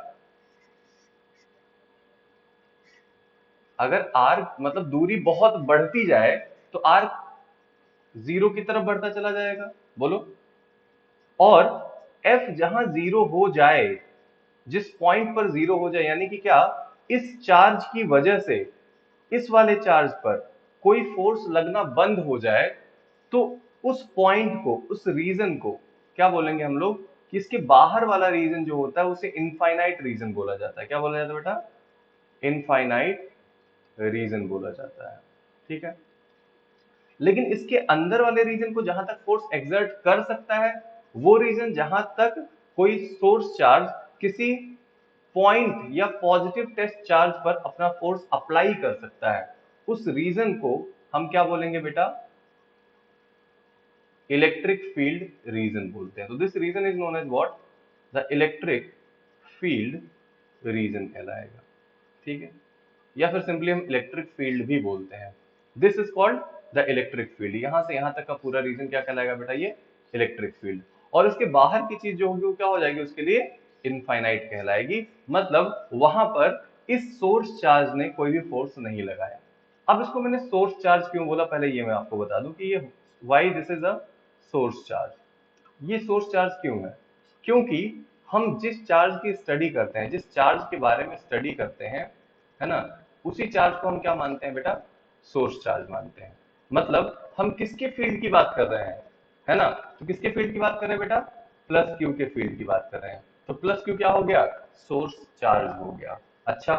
अगर आर मतलब दूरी बहुत बढ़ती जाए तो आर जीरो की तरफ बढ़ता चला जाएगा, बोलो। और एफ जहां जीरो हो जाए, जिस पॉइंट पर जीरो हो जाए, यानी कि क्या, इस चार्ज की वजह से इस वाले चार्ज पर कोई फोर्स लगना बंद हो जाए, तो उस पॉइंट को, उस रीजन को क्या बोलेंगे हम लोग, कि इसके बाहर वाला रीजन जो होता है उसे इनफाइनाइट रीजन बोला जाता है। क्या बोला जाता है बेटा, इनफाइनाइट रीजन बोला जाता है, ठीक है। लेकिन इसके अंदर वाले रीजन को जहां तक फोर्स एक्सर्ट कर सकता है, वो रीजन जहां तक कोई सोर्स चार्ज किसी पॉइंट या पॉजिटिव टेस्ट चार्ज पर अपना फोर्स अप्लाई कर सकता है, उस रीजन को हम क्या बोलेंगे बेटा, इलेक्ट्रिक फील्ड रीजन बोलते हैं। तो this region is known as what, the electric field region कहलाएगा, ठीक है, या फिर सिंपली हम इलेक्ट्रिक फील्ड भी बोलते हैं। This is called the electric field. यहां से यहां तक का पूरा रीजन क्या कहलाएगा बेटा, ये इलेक्ट्रिक फील्ड। और उसके बाहर की चीज जो होगी वो क्या हो जाएगी उसके लिए, इनफाइनाइट कहलाएगी। मतलब वहां पर इस सोर्स चार्ज ने कोई भी फोर्स नहीं लगाया। अब इसको मैंने सोर्स चार्ज क्यों बोला, पहले ये मैं आपको बता दूं कि ये why this is a source charge. ये सोर्स चार्ज क्यों है, क्योंकि हम जिस चार्ज की स्टडी करते हैं, जिस चार्ज के बारे में स्टडी करते हैं, है ना, उसी चार्ज को हम क्या मानते हैं बेटा, सोर्स चार्ज मानते हैं। मतलब हम किसके फील्ड की बात कर रहे हैं, है ना, तो किसके फील्ड की बात कर रहे हैं बेटा, प्लस क्यू के फील्ड की बात कर रहे हैं। तो प्लस क्यू क्या हो गया, सोर्स चार्ज हो गया। अच्छा,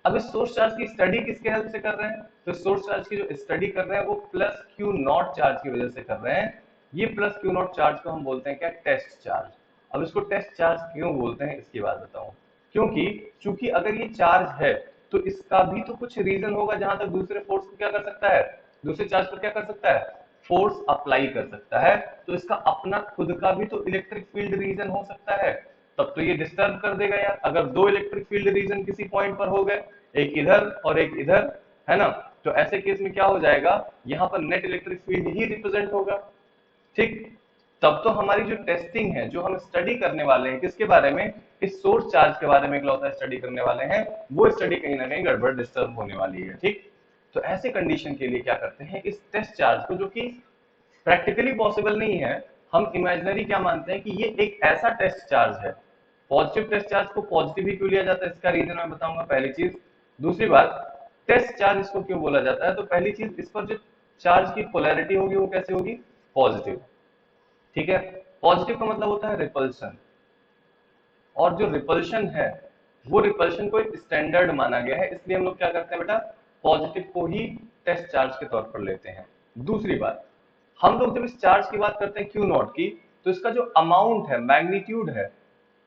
अब इस सोर्स चार्ज की स्टडी किसके हेल्प से कर रहे हैं, तो सोर्स चार्ज की जो स्टडी कर रहे हैं वो प्लस क्यू नॉट चार्ज की वजह से कर रहे हैं। ये प्लस क्यू नॉट चार्ज को हम बोलते हैं क्या, टेस्ट चार्ज। अब इसको टेस्ट चार्ज क्यों बोलते हैं इसकी बात बताऊं, क्योंकि चूंकि अगर ये चार्ज है तो इसका भी तो कुछ रीजन होगा जहां तक दूसरे फोर्स को क्या कर सकता है, दूसरे चार्ज पर क्या कर सकता है, फोर्स अप्लाई कर सकता है। तो इसका अपना खुद का भी तो इलेक्ट्रिक फील्ड रीजन हो सकता है, तब तो ये डिस्टर्ब कर देगा यार। अगर दो इलेक्ट्रिक फील्ड रीजन किसी पॉइंट पर हो गए, एक इधर और एक इधर, है ना, तो ऐसे केस में क्या हो जाएगा, यहाँ पर नेट इलेक्ट्रिक फील्ड ही रिप्रेजेंट होगा। ठीक, तब तो हमारी जो टेस्टिंग है, जो हम स्टडी करने वाले हैं किसके बारे में, इस सोर्स चार्ज के बारे में इकलौता स्टडी करने वाले हैं, वो स्टडी कहीं ना कहीं गड़बड़ डिस्टर्ब होने वाली है। ठीक, तो ऐसे कंडीशन के लिए क्या करते हैं, इस टेस्ट चार्ज को, जो कि प्रैक्टिकली पॉसिबल नहीं है, हम इमेजिनरी क्या मानते हैं कि ये एक ऐसा टेस्ट चार्ज है। पॉजिटिव टेस्ट चार्ज को पॉजिटिव ही क्यों लिया जाता है, इसका रीजन मैं बताऊंगा, पहली चीज। दूसरी बात, टेस्ट चार्ज इसको क्यों बोला जाता है, तो पहली चीज, इस पर जो चार्ज की पोलैरिटी होगी वो कैसे होगी, पॉजिटिव। ठीक है, पॉजिटिव का मतलब होता है रिपल्शन, और जो रिपल्शन है वो रिपल्शन को एक स्टैंडर्ड माना गया है, इसलिए हम लोग क्या करते हैं बेटा, पॉजिटिव को ही टेस्ट चार्ज के तौर पर लेते हैं। दूसरी बात, हम लोग जब इस चार्ज की बात करते हैं क्यू नॉट की, तो इसका जो अमाउंट है, मैग्नीट्यूड है,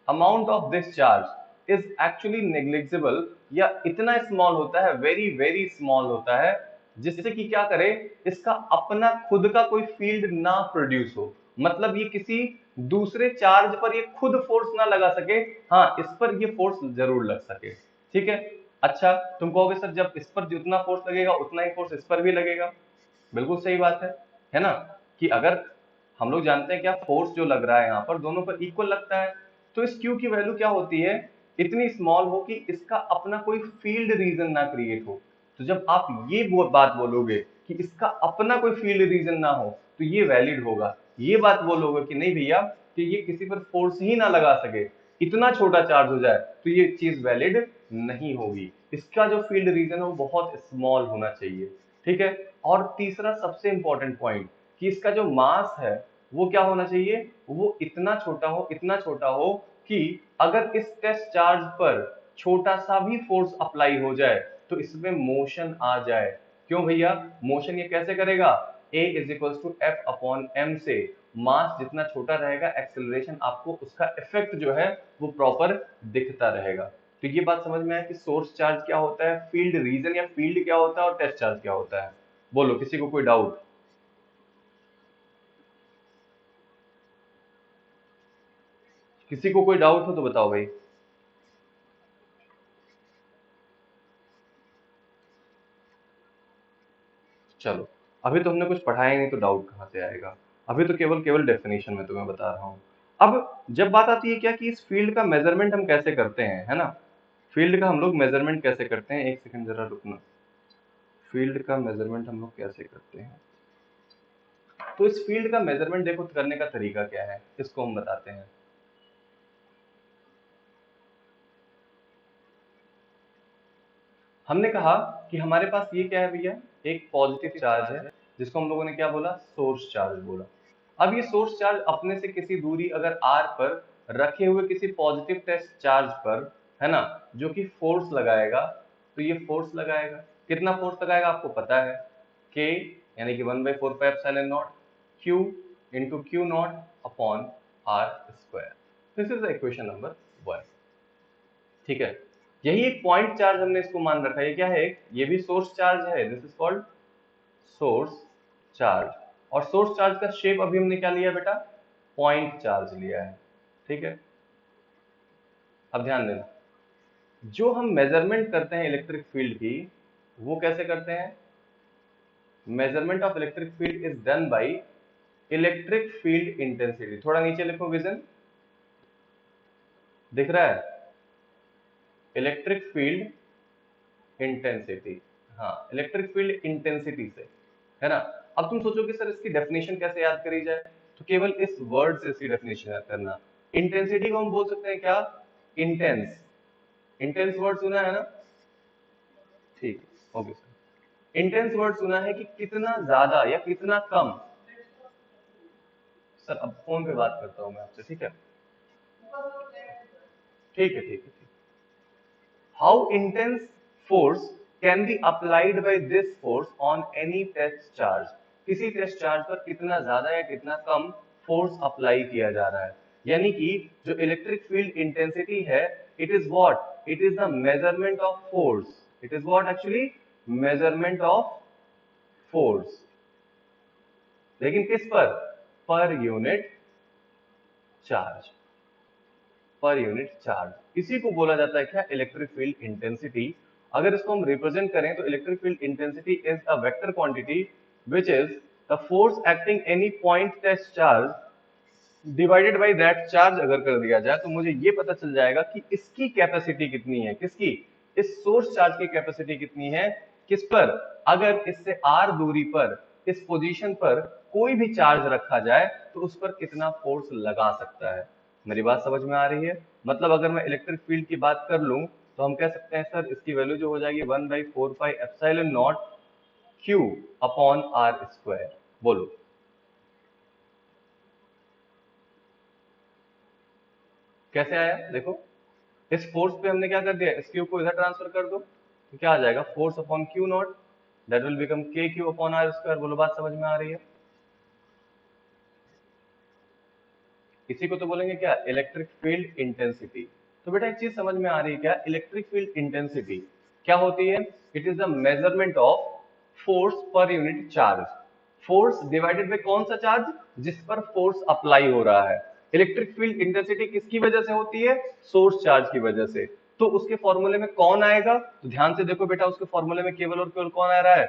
amount of this charge is actually negligible, या इतना स्मॉल होता है, वेरी वेरी स्मॉल होता है, जिससे कि क्या करे, इसका अपना खुद का कोई फील्ड ना प्रोड्यूस हो। मतलब ये किसी दूसरे चार्ज पर ये खुद फोर्स ना लगा सके, हाँ इस पर ये फोर्स जरूर लग सके। ठीक है, अच्छा, तुम कहोगे सर जब इस पर जितना फोर्स लगेगा उतना ही फोर्स इस पर भी लगेगा। बिल्कुल सही बात है ना, कि अगर हम लोग जानते हैं क्या, फोर्स जो लग रहा है यहाँ पर दोनों पर इक्वल लगता है, तो इस Q की वैल्यू क्या होती है, इतनी स्मॉल हो कि इसका अपना कोई फील्ड रीजन ना क्रिएट हो। तो जब आप ये बात बोलोगे कि इसका अपना कोई फील्ड रीजन ना हो, तो ये वैलिड होगा। ये बात बोलोगे कि नहीं भैया, कि ये किसी पर फोर्स ही ना लगा सके, इतना छोटा चार्ज हो जाए, तो ये चीज वैलिड नहीं होगी। इसका जो फील्ड रीजन है वो बहुत स्मॉल होना चाहिए। ठीक है, और तीसरा सबसे इंपॉर्टेंट पॉइंट, कि इसका जो मास है वो क्या होना चाहिए, वो इतना छोटा हो, इतना छोटा हो कि अगर इस टेस्ट चार्ज पर छोटा सा भी फोर्स अप्लाई हो जाए तो इसमें मोशन आ जाए। क्यों भैया, मोशन ये कैसे करेगा, A is equal to F upon M से, मास जितना छोटा रहेगा एक्सेलरेशन आपको उसका इफेक्ट जो है वो प्रॉपर दिखता रहेगा। तो ये बात समझ में आया कि सोर्स चार्ज क्या होता है, फील्ड रीजन या फील्ड क्या होता है, और टेस्ट चार्ज क्या होता है। बोलो, किसी को कोई डाउट, किसी को कोई डाउट हो तो बताओ भाई। चलो, अभी तो हमने कुछ पढ़ाया ही नहीं तो डाउट कहाँ से आएगा। अभी तो केवल केवल डेफिनेशन में तुम्हें बता रहा हूँ। अब जब बात आती है क्या, कि इस फील्ड का मेजरमेंट हम कैसे करते हैं, है ना, फील्ड का हम लोग मेजरमेंट कैसे करते हैं, एक सेकंड जरा रुकना। फील्ड का मेजरमेंट हम लोग कैसे करते हैं, तो इस फील्ड का मेजरमेंट देखो करने का तरीका क्या है, इसको हम बताते हैं। हमने कहा कि हमारे पास ये क्या है भैया, एक पॉजिटिव चार्ज है, जिसको हम लोगों ने क्या बोला, सोर्स चार्ज बोला। अब ये सोर्स चार्ज अपने से किसी दूरी अगर r पर रखे हुए किसी पॉजिटिव टेस्ट चार्ज पर, है ना, जो कि फोर्स लगाएगा, तो ये फोर्स लगाएगा, कितना फोर्स लगाएगा आपको पता है, k यानी कि 1/4πε0 q into Q not upon R square. This is equation number 1। ठीक है, यही एक पॉइंट चार्ज हमने इसको मान रखा है, ये क्या है, ये भी सोर्स चार्ज है, this is called source charge. और सोर्स चार्ज का शेप अभी हमने क्या लिया बेटा, पॉइंट चार्ज लिया है। ठीक है, अब ध्यान देना, जो हम मेजरमेंट करते हैं इलेक्ट्रिक फील्ड की, वो कैसे करते हैं? Measurement of electric field is done by electric field intensity. थोड़ा नीचे लिखो विजन, दिख रहा है? इलेक्ट्रिक फील्ड इंटेंसिटी, हाँ इलेक्ट्रिक फील्ड इंटेंसिटी से, है ना। अब तुम सोचो कि सर इसकी डेफिनेशन कैसे याद करी जाए, तो केवल इस वर्ड से इसकी डेफिनेशन याद करना। इंटेंसिटी को हम बोल सकते हैं क्या? इंटेंस। इंटेंस वर्ड सुना है ना? ठीक है, ओके सर। इंटेंस वर्ड सुना है कि कितना ज्यादा या कितना कम। सर अब फोन पे बात करता हूं मैं आपसे, ठीक है? ठीक है, ठीक है, ठीक। How intense force can be applied by this force on any test charge. किसी टेस्ट चार्ज पर कितना ज्यादा या कितना कम फोर्स अप्लाई किया जा रहा है। यानी कि जो इलेक्ट्रिक फील्ड इंटेंसिटी है, it is what? It is the measurement of force. It is what actually? Measurement of force. लेकिन किस पर? Per unit charge. Per unit charge, इसी को बोला जाता है क्या? Electric field intensity. अगर इसको हम रिप्रेजेंट करें तो electric field intensity is a vector quantity which is the force acting any point test charge divided by that charge. अगर कर दिया जाए तो मुझे ये पता चल जाएगा कि इसकी कैपेसिटी कितनी है। किसकी? इस सोर्स चार्ज की कैपेसिटी कितनी है। किस पर? अगर इससे r दूरी पर, इस पोजीशन पर कोई भी चार्ज रखा जाए तो उस पर कितना फोर्स लगा सकता है। मेरी बात समझ में आ रही है? मतलब अगर मैं इलेक्ट्रिक फील्ड की बात कर लूं तो हम कह सकते हैं सर इसकी वैल्यू जो हो जाएगी 1/4πε0 q अपॉन r स्क्वायर। बोलो कैसे आया? देखो, इस फोर्स पे हमने क्या कर दिया? इस क्यू को इधर ट्रांसफर कर दो तो क्या आ जाएगा? Force upon Q not, that will become के क्यू अपॉन आर स्क्वायर। बोलो बात समझ में आ रही है? इसी को तो बोलेंगे क्या? Electric field intensity. तो बेटा एक चीज समझ में आ रही है क्या? इलेक्ट्रिक फील्ड इंटेंसिटी क्या होती है? It is the measurement of force पर unit charge. Force divided by कौन सा चार्ज? जिस पर फोर्स अप्लाई हो रहा है। इलेक्ट्रिक फील्ड इंटेंसिटी किसकी वजह से होती है? सोर्स चार्ज की वजह से। तो उसके फॉर्मूले में कौन आएगा? तो ध्यान से देखो बेटा, उसके फॉर्मूले में केवल और केवल कौन आ रहा है?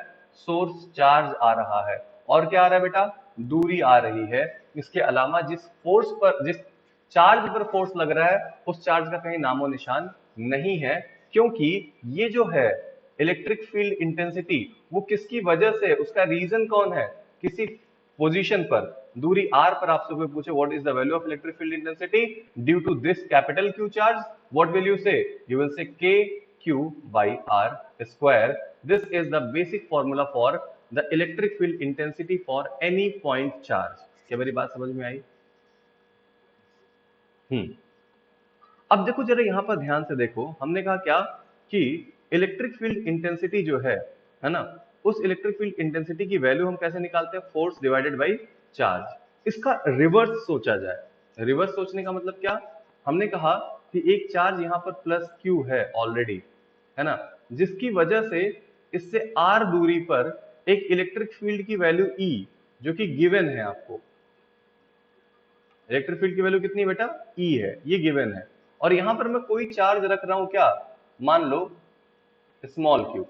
सोर्स चार्ज आ रहा है। और क्या आ रहा है बेटा? दूरी आ रही है। इसके अलावा जिस फोर्स पर, जिस चार्ज पर फोर्स लग रहा है, उस चार्ज का कहीं नामो निशान नहीं है। क्योंकि ये जो है इलेक्ट्रिक फील्ड इंटेंसिटी, वो किसकी वजह से, उसका रीजन कौन है? किसी पोजीशन पर दूरी r पर आपसे कोई पूछे what is the value of electric field intensity due to this capital Q charge, what will you say? You will say k q by r square. This is the basic formula for the electric field intensity for any point charge. क्या मेरी बात समझ में आई? अब देखो जरा यहां पर ध्यान से देखो, हमने कहा क्या कि इलेक्ट्रिक फील्ड इंटेंसिटी जो है ना, उस इलेक्ट्रिक फील्ड इंटेंसिटी की वैल्यू हम कैसे निकालते हैं? Force divided by charge. इसका रिवर्स सोचा जाए। रिवर्स सोचने का मतलब क्या? हमने कहा कि एक चार्ज यहां पर प्लस क्यू है ऑलरेडी, है ना, जिसकी वजह से इससे आर दूरी पर एक इलेक्ट्रिक फील्ड की वैल्यू ई जो कि गिवन है आपको। इलेक्ट्रिक फील्ड की वैल्यू कितनी है बेटा? ई है, ये गिवन है। और यहां पर मैं कोई चार्ज रख रहा हूं क्या? मान लो स्मॉल क्यू।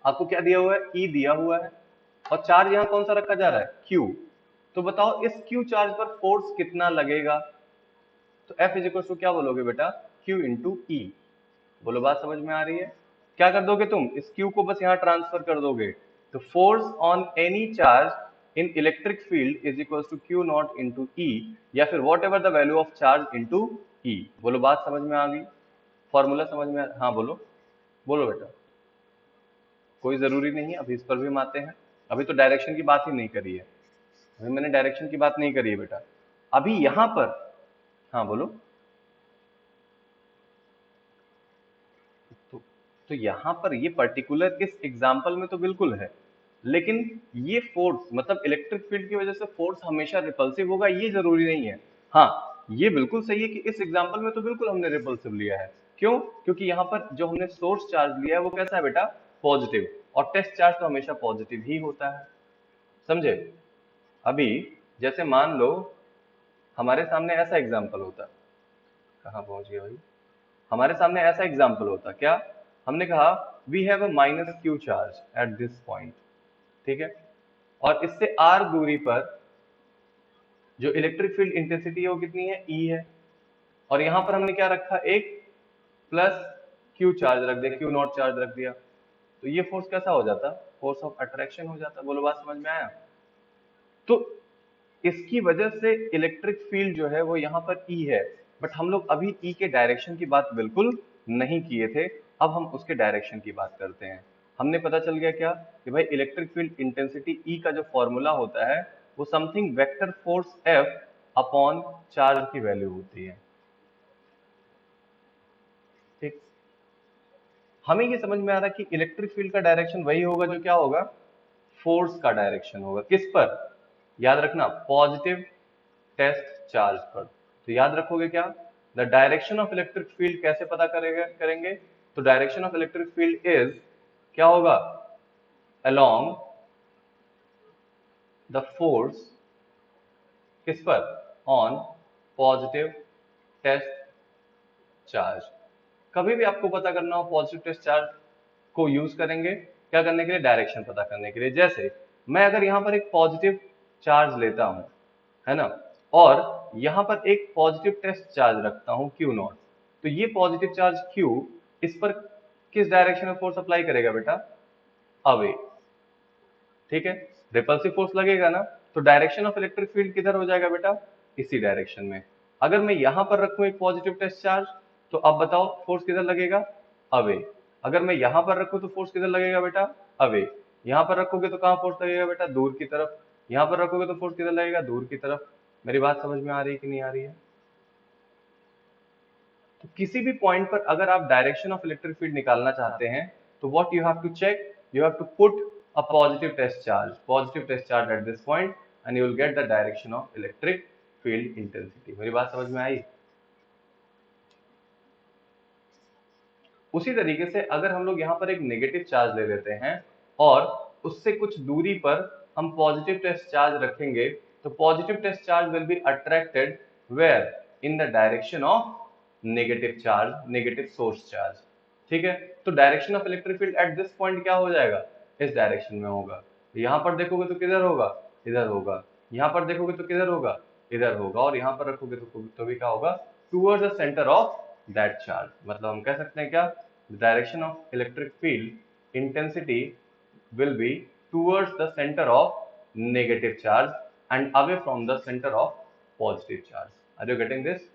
आपको क्या दिया हुआ है? ई दिया हुआ है। और चार्ज यहां कौन सा रखा जा रहा है? क्यू। तो बताओ इस क्यू चार्ज पर फोर्स कितना लगेगा? तो एफ इज इक्वल टू क्या बोलोगे बेटा? Q into E. बोलो बात समझ में आ रही है? क्या कर दोगे तुम? इस क्यू को बस यहां ट्रांसफर कर दोगे। तो force on any charge in electric field is equal to Q naught into E, या फिर whatever the value of charge into E. बोलो बात समझ में आ गई? फॉर्मूला समझ में हाँ बोलो, बोलो बेटा। कोई जरूरी नहीं है, अभी इस पर भी हम आते हैं। अभी तो डायरेक्शन की बात ही नहीं करी है, अभी मैंने डायरेक्शन की बात नहीं करी है बेटा। अभी यहां पर हाँ बोलो। तो यहां पर ये पर्टिकुलर इस एग्जाम्पल में तो बिल्कुल है, लेकिन ये फोर्स मतलब इलेक्ट्रिक फील्ड की वजह से फोर्स हमेशा रिपल्सिव होगा ये जरूरी नहीं है। हाँ, ये बिल्कुल सही है कि इस एग्जाम्पल में तो बिल्कुल हमने रिपल्सिव लिया है। क्यों? क्योंकि यहाँ पर जो हमने सोर्स चार्ज लिया है वो कैसा है बेटा? पॉजिटिव। और टेस्ट चार्ज तो हमेशा पॉजिटिव ही होता है, समझे? अभी जैसे मान लो हमारे सामने ऐसा एग्जाम्पल होता, कहाँ पहुंच गया भाई? हमारे सामने ऐसा एग्जाम्पल होता क्या, हमने कहा we have a minus Q charge at this point, ठीक है, और इससे आर दूरी पर जो इलेक्ट्रिक फील्ड इंटेंसिटी है वो कितनी है, ई है, और यहां पर हमने क्या रखा, एक प्लस क्यू चार्ज रख दिया, क्यू नॉट चार्ज रख दिया, तो ये फोर्स कैसा हो जाता, फोर्स ऑफ अट्रैक्शन हो जाता। बोलो बात समझ में आया। तो इसकी वजह से इलेक्ट्रिक फील्ड जो है वो यहाँ पर ई है, बट हम लोग अभी ई के डायरेक्शन की बात बिल्कुल नहीं किए थे, अब हम उसके डायरेक्शन की बात करते हैं। हमने पता चल गया क्या कि भाई इलेक्ट्रिक फील्ड इंटेंसिटी ई का जो फॉर्मूला होता है वो something vector force F upon charge की वैल्यू होती है, ठीक। हमें ये समझ में आ रहा है कि इलेक्ट्रिक फील्ड का डायरेक्शन वही होगा जो क्या होगा, फोर्स का डायरेक्शन होगा। किस पर, याद रखना पॉजिटिव टेस्ट चार्ज पर। तो याद रखोगे क्या, the direction of electric field कैसे पता करेंगे, तो direction of electric field is क्या होगा, अलोंग द फोर्स किस पर, ऑन पॉजिटिव टेस्ट चार्ज। कभी भी आपको पता करना हो पॉजिटिव टेस्ट चार्ज को यूज करेंगे क्या करने के लिए, डायरेक्शन पता करने के लिए। जैसे मैं अगर यहाँ पर एक पॉजिटिव चार्ज लेता हूं, है ना, और यहां पर एक पॉजिटिव टेस्ट चार्ज रखता हूं क्यू नॉट, तो ये पॉजिटिव चार्ज क्यू इस पर किस डायरेक्शन में फोर्स अप्लाई करेगा बेटा, अवे, ठीक है, रिपल्सिव फोर्स लगेगा ना, तो डायरेक्शन ऑफ इलेक्ट्रिक फील्ड किधर हो जाएगा बेटा, इसी डायरेक्शन में। अगर मैं यहां पर रखूं एक पॉजिटिव टेस्ट चार्ज, तो अब बताओ फोर्स किधर लगेगा, अवे। अगर मैं यहां पर रखूं तो फोर्स किधर लगेगा बेटा, अवे। यहां पर रखोगे तो कहां फोर्स लगेगा बेटा, दूर की तरफ। यहां पर रखोगे तो फोर्स किधर लगेगा, दूर की तरफ। मेरी बात समझ में आ रही है कि नहीं आ रही है। तो किसी भी पॉइंट पर अगर आप डायरेक्शन ऑफ इलेक्ट्रिक फील्ड निकालना चाहते हैं तो what you have to check, you have to put a positive test charge at this point and you will get the direction of electric field intensity। मेरी बात समझ में आई। उसी तरीके से अगर हम लोग यहाँ पर एक नेगेटिव चार्ज ले लेते हैं और उससे कुछ दूरी पर हम पॉजिटिव टेस्ट चार्ज रखेंगे, तो positive test charge will be attracted where, in the direction of negative charge, negative source charge, ठीक है। तो direction of electric field at this point क्या हो जाएगा, इस डायरेक्शन में होगा। यहाँ पर देखोगे तो किधर होगा, इधर होगा। यहाँ पर देखोगे तो किधर होगा, इधर होगा। और यहाँ पर रखोगे तो भी क्या होगा, towards the centre of that charge. मतलब हम कह सकते हैं क्या, the direction of electric field intensity will be towards the center of negative charge and away from the center of positive charge। Are you getting this?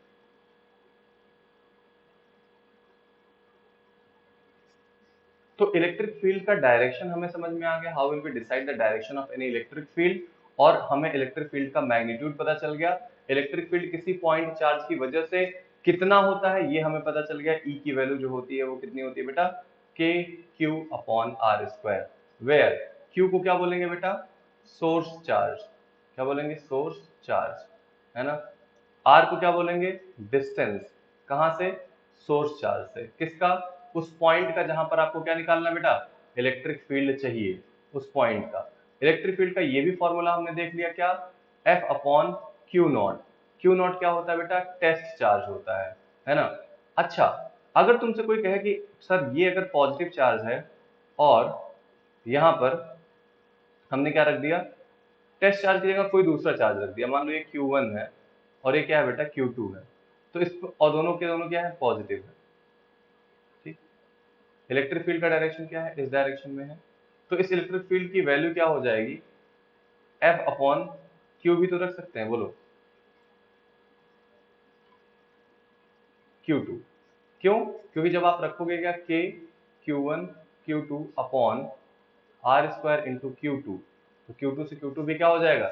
तो electric field का direction हमें समझ में आ गया, how will we decide the direction of any electric field, और हमें electric field का मैग्नीट्यूड पता चल गया। इलेक्ट्रिक फील्ड किसी पॉइंट चार्ज की वजह से कितना होता है ये हमें पता चल गया। ई की वैल्यू जो होती है वो कितनी होती है बेटा, K Q upon R square, where Q को क्या बोलेंगे बेटा, सोर्स चार्ज। क्या बोलेंगे, सोर्स चार्ज, है ना। आर को क्या बोलेंगे, डिस्टेंस, कहां से, सोर्स चार्ज से। किसका, उस पॉइंट का जहां पर आपको क्या निकालना बेटा, इलेक्ट्रिक फील्ड चाहिए, उस पॉइंट का। इलेक्ट्रिक फील्ड का ये भी फॉर्मूला हमने देख लिया क्या, F upon Q not. Q not क्या होता है बेटा, टेस्ट चार्ज होता है ना। अच्छा, अगर तुमसे कोई कहे कि सर ये अगर पॉजिटिव चार्ज है और यहां पर हमने क्या रख दिया, टेस्ट चार्ज की जगह कोई दूसरा चार्ज रख दिया, मान लो ये Q1 है और ये क्या है बेटा, Q2 है, तो इस और दोनों के दोनों क्या है, पॉजिटिव है, ठीक। इलेक्ट्रिक फील्ड का डायरेक्शन क्या है, इस डायरेक्शन में है, तो इस इलेक्ट्रिक फील्ड की वैल्यू क्या हो जाएगी, F अपॉन क्यू भी तो रख सकते हैं, बोलो Q2। क्यों, क्योंकि जब आप रखोगे क्या, K Q1 Q2 upon R square into Q2, तो Q2 से Q2 भी क्या हो जाएगा,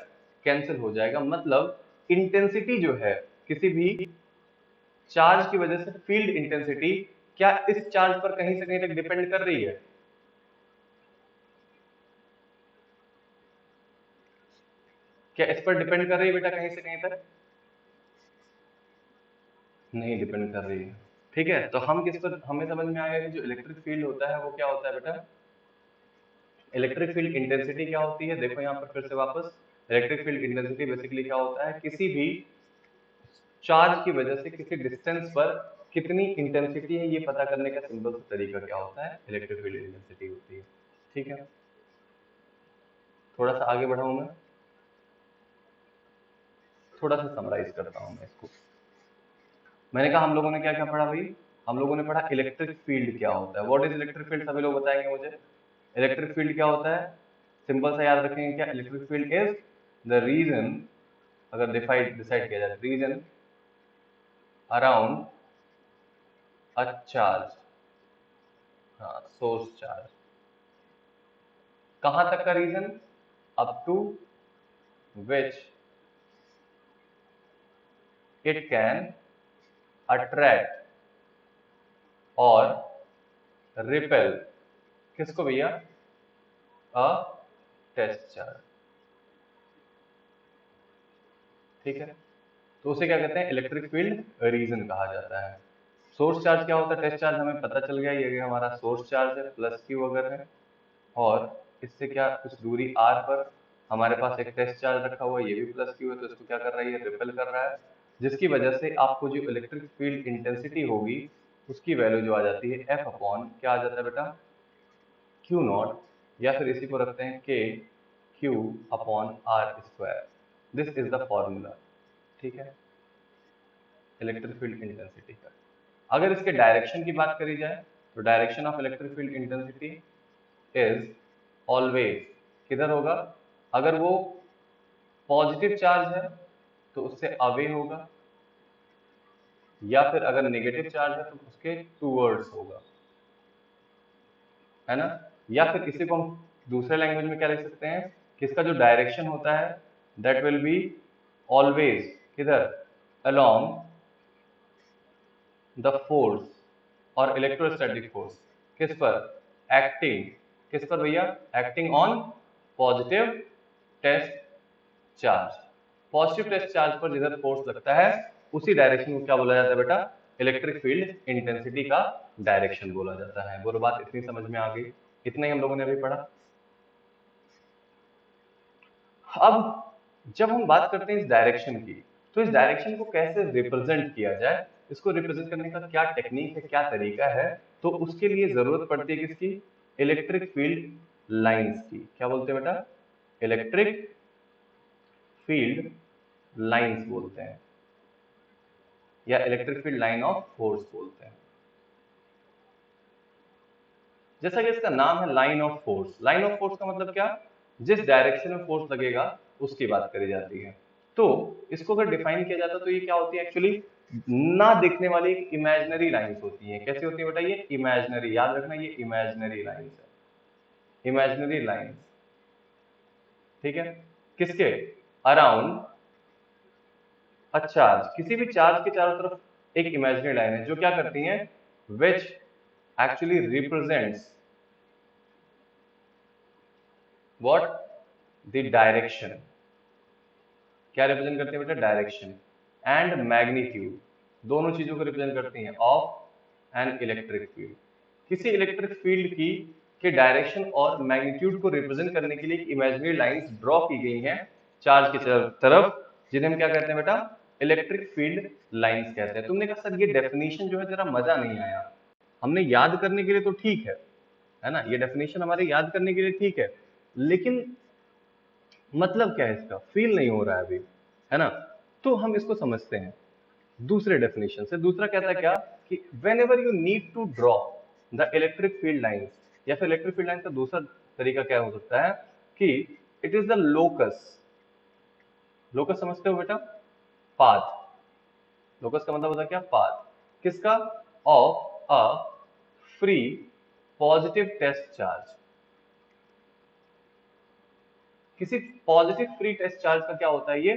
कैंसिल हो जाएगा। मतलब इंटेंसिटी जो है किसी भी चार्ज की वजह से फील्ड इंटेंसिटी क्या इस चार्ज पर कहीं से कहीं तक डिपेंड कर रही है, क्या इस पर डिपेंड कर रही है बेटा कहीं से कहीं तक, नहीं डिपेंड कर रही है, ठीक है। तो हम किस पर, हमें समझ में आएगा कि जो इलेक्ट्रिक फील्ड होता है वो क्या होता है बेटा, इलेक्ट्रिक फील्ड इंटेंसिटी क्या होती है। देखो यहाँ पर फिर से वापस, इलेक्ट्रिक फील्ड इंटेंसिटी बेसिकली क्या होता है, किसी भी चार्ज की वजह से किसी डिस्टेंस पर कितनी इंटेंसिटी है ये पता करने का सिंपल सा तरीका क्या होता है, इलेक्ट्रिक फील्ड इंटेंसिटी होती है। ठीक है, थोड़ा सा आगे बढ़ाऊं मैं, थोड़ा सा समराइज करता हूं मैं इसको। मैंने कहा हम लोगों ने क्या क्या पढ़ा भाई, हम लोगों ने पढ़ा इलेक्ट्रिक फील्ड क्या होता है। व्हाट इज इलेक्ट्रिक फील्ड, सभी लोग बताएंगे मुझे। इलेक्ट्रिक फील्ड क्या होता है, सिंपल सा याद रखेंगे क्या, electric field is the region, अगर डिसाइड किया जाए, रीजन अराउंड अ चार्ज, हाँ सोर्स चार्ज, कहां तक का region, up to which it can attract और रिपेल, किसको भैया, अ टेस्ट चार्ज। ठीक है, तो उसे क्या कहते हैं, इलेक्ट्रिक फील्ड रीजन कहा जाता है। सोर्स चार्ज क्या होता है, टेस्ट चार्ज हमें पता चल गया, ये हमारा सोर्स चार्ज है प्लस क्यू अगर है, और इससे क्या कुछ दूरी r पर हमारे पास एक टेस्ट चार्ज रखा हुआ है, ये भी प्लस क्यू है, तो इसको क्या कर रहा है, ये रिपेल कर रहा है, जिसकी वजह से आपको जो इलेक्ट्रिक फील्ड इंटेंसिटी होगी उसकी वैल्यू जो आ जाती है F अपॉन क्या आ जाता है बेटा, क्यू नॉट, या फिर इसी को रखते हैं के Q upon R square. This is the formula. ठीक है, इलेक्ट्रिक फील्ड इंटेंसिटी का। अगर इसके डायरेक्शन की बात करी जाए तो direction of electric field intensity is always किधर होगा, अगर वो पॉजिटिव चार्ज है तो उससे अवे होगा, या फिर अगर नेगेटिव चार्ज है तो उसके टूवर्ड्स होगा, है ना। या फिर इसी को हम दूसरे लैंग्वेज में क्या लिख सकते हैं कि इसका जो डायरेक्शन होता है दैट विल बी ऑलवेज किधर, अलोंग द फोर्स और इलेक्ट्रोस्टैटिक फोर्स, किस पर, एक्टिंग, किस पर भैया, acting on positive test charge. Positive test charge पर जिधर फोर्स लगता है उसी डायरेक्शन को क्या बोला जाता है बेटा, इलेक्ट्रिक फील्ड इंटेंसिटी का डायरेक्शन बोला जाता है। बोलो बात इतनी समझ में आ गई, इतना ही हम लोगों ने अभी पढ़ा। अब जब हम बात करते हैं इस डायरेक्शन की, तो इस डायरेक्शन को कैसे रिप्रेजेंट किया जाए, इसको रिप्रेजेंट करने का क्या टेक्निक है, क्या तरीका है, तो उसके लिए जरूरत पड़ती है किसकी, इलेक्ट्रिक फील्ड लाइंस की। क्या बोलते हैं बेटा, इलेक्ट्रिक फील्ड लाइंस बोलते हैं, या electric field line of force बोलते हैं। जैसा कि इसका नाम है line of force, line of force का मतलब क्या, जिस डायरेक्शन में फोर्स लगेगा उसकी बात करी जाती है। तो इसको अगर डिफाइन किया जाता तो ये क्या होती है, एक्चुअली ना दिखने वाली एक इमेजिनरी लाइंस होती हैं। कैसी होती है बेटा, ये इमेजिनरी, याद रखना ये इमेजिनरी लाइंस है, इमेजिनरी लाइंस। ठीक है, किसके, अराउंड अ चार्ज, किसी भी चार्ज के चारों तरफ एक इमेजिनरी लाइन है जो क्या करती है, which actually represents what, the direction, क्या रिप्रेजेंट करती है बेटा, डायरेक्शन एंड मैग्नीट्यूड, दोनों चीजों को रिप्रेजेंट करती हैं ऑफ एन इलेक्ट्रिक फील्ड। किसी इलेक्ट्रिक फील्ड की के डायरेक्शन और मैग्नीट्यूड को रिप्रेजेंट करने के लिए इमेजिनरी लाइंस ड्रॉ की गई हैं चार्ज की तरफ, जिन्हें हम क्या कहते हैं बेटा, इलेक्ट्रिक फील्ड लाइंस कहते हैं। तुमने कहा सर ये डेफिनेशन जो है जरा मजा नहीं आया, हमने याद करने के लिए तो ठीक है ना, ये डेफिनेशन हमारे याद करने के लिए ठीक है, लेकिन मतलब क्या है इसका, फील नहीं हो रहा है अभी, है ना। तो हम इसको समझते हैं दूसरे डेफिनेशन से। दूसरा कहता है क्या कि whenever you need to draw the electric field lines, या फिर इलेक्ट्रिक फील्ड लाइन का दूसरा तरीका क्या हो सकता है कि it is the locus, locus समझते हो बेटा, पाथ, लोकस का मतलब होता है क्या, पाथ, किसका, of a free positive test charge, किसी पॉजिटिव फ्री टेस्ट चार्ज का क्या होता है, ये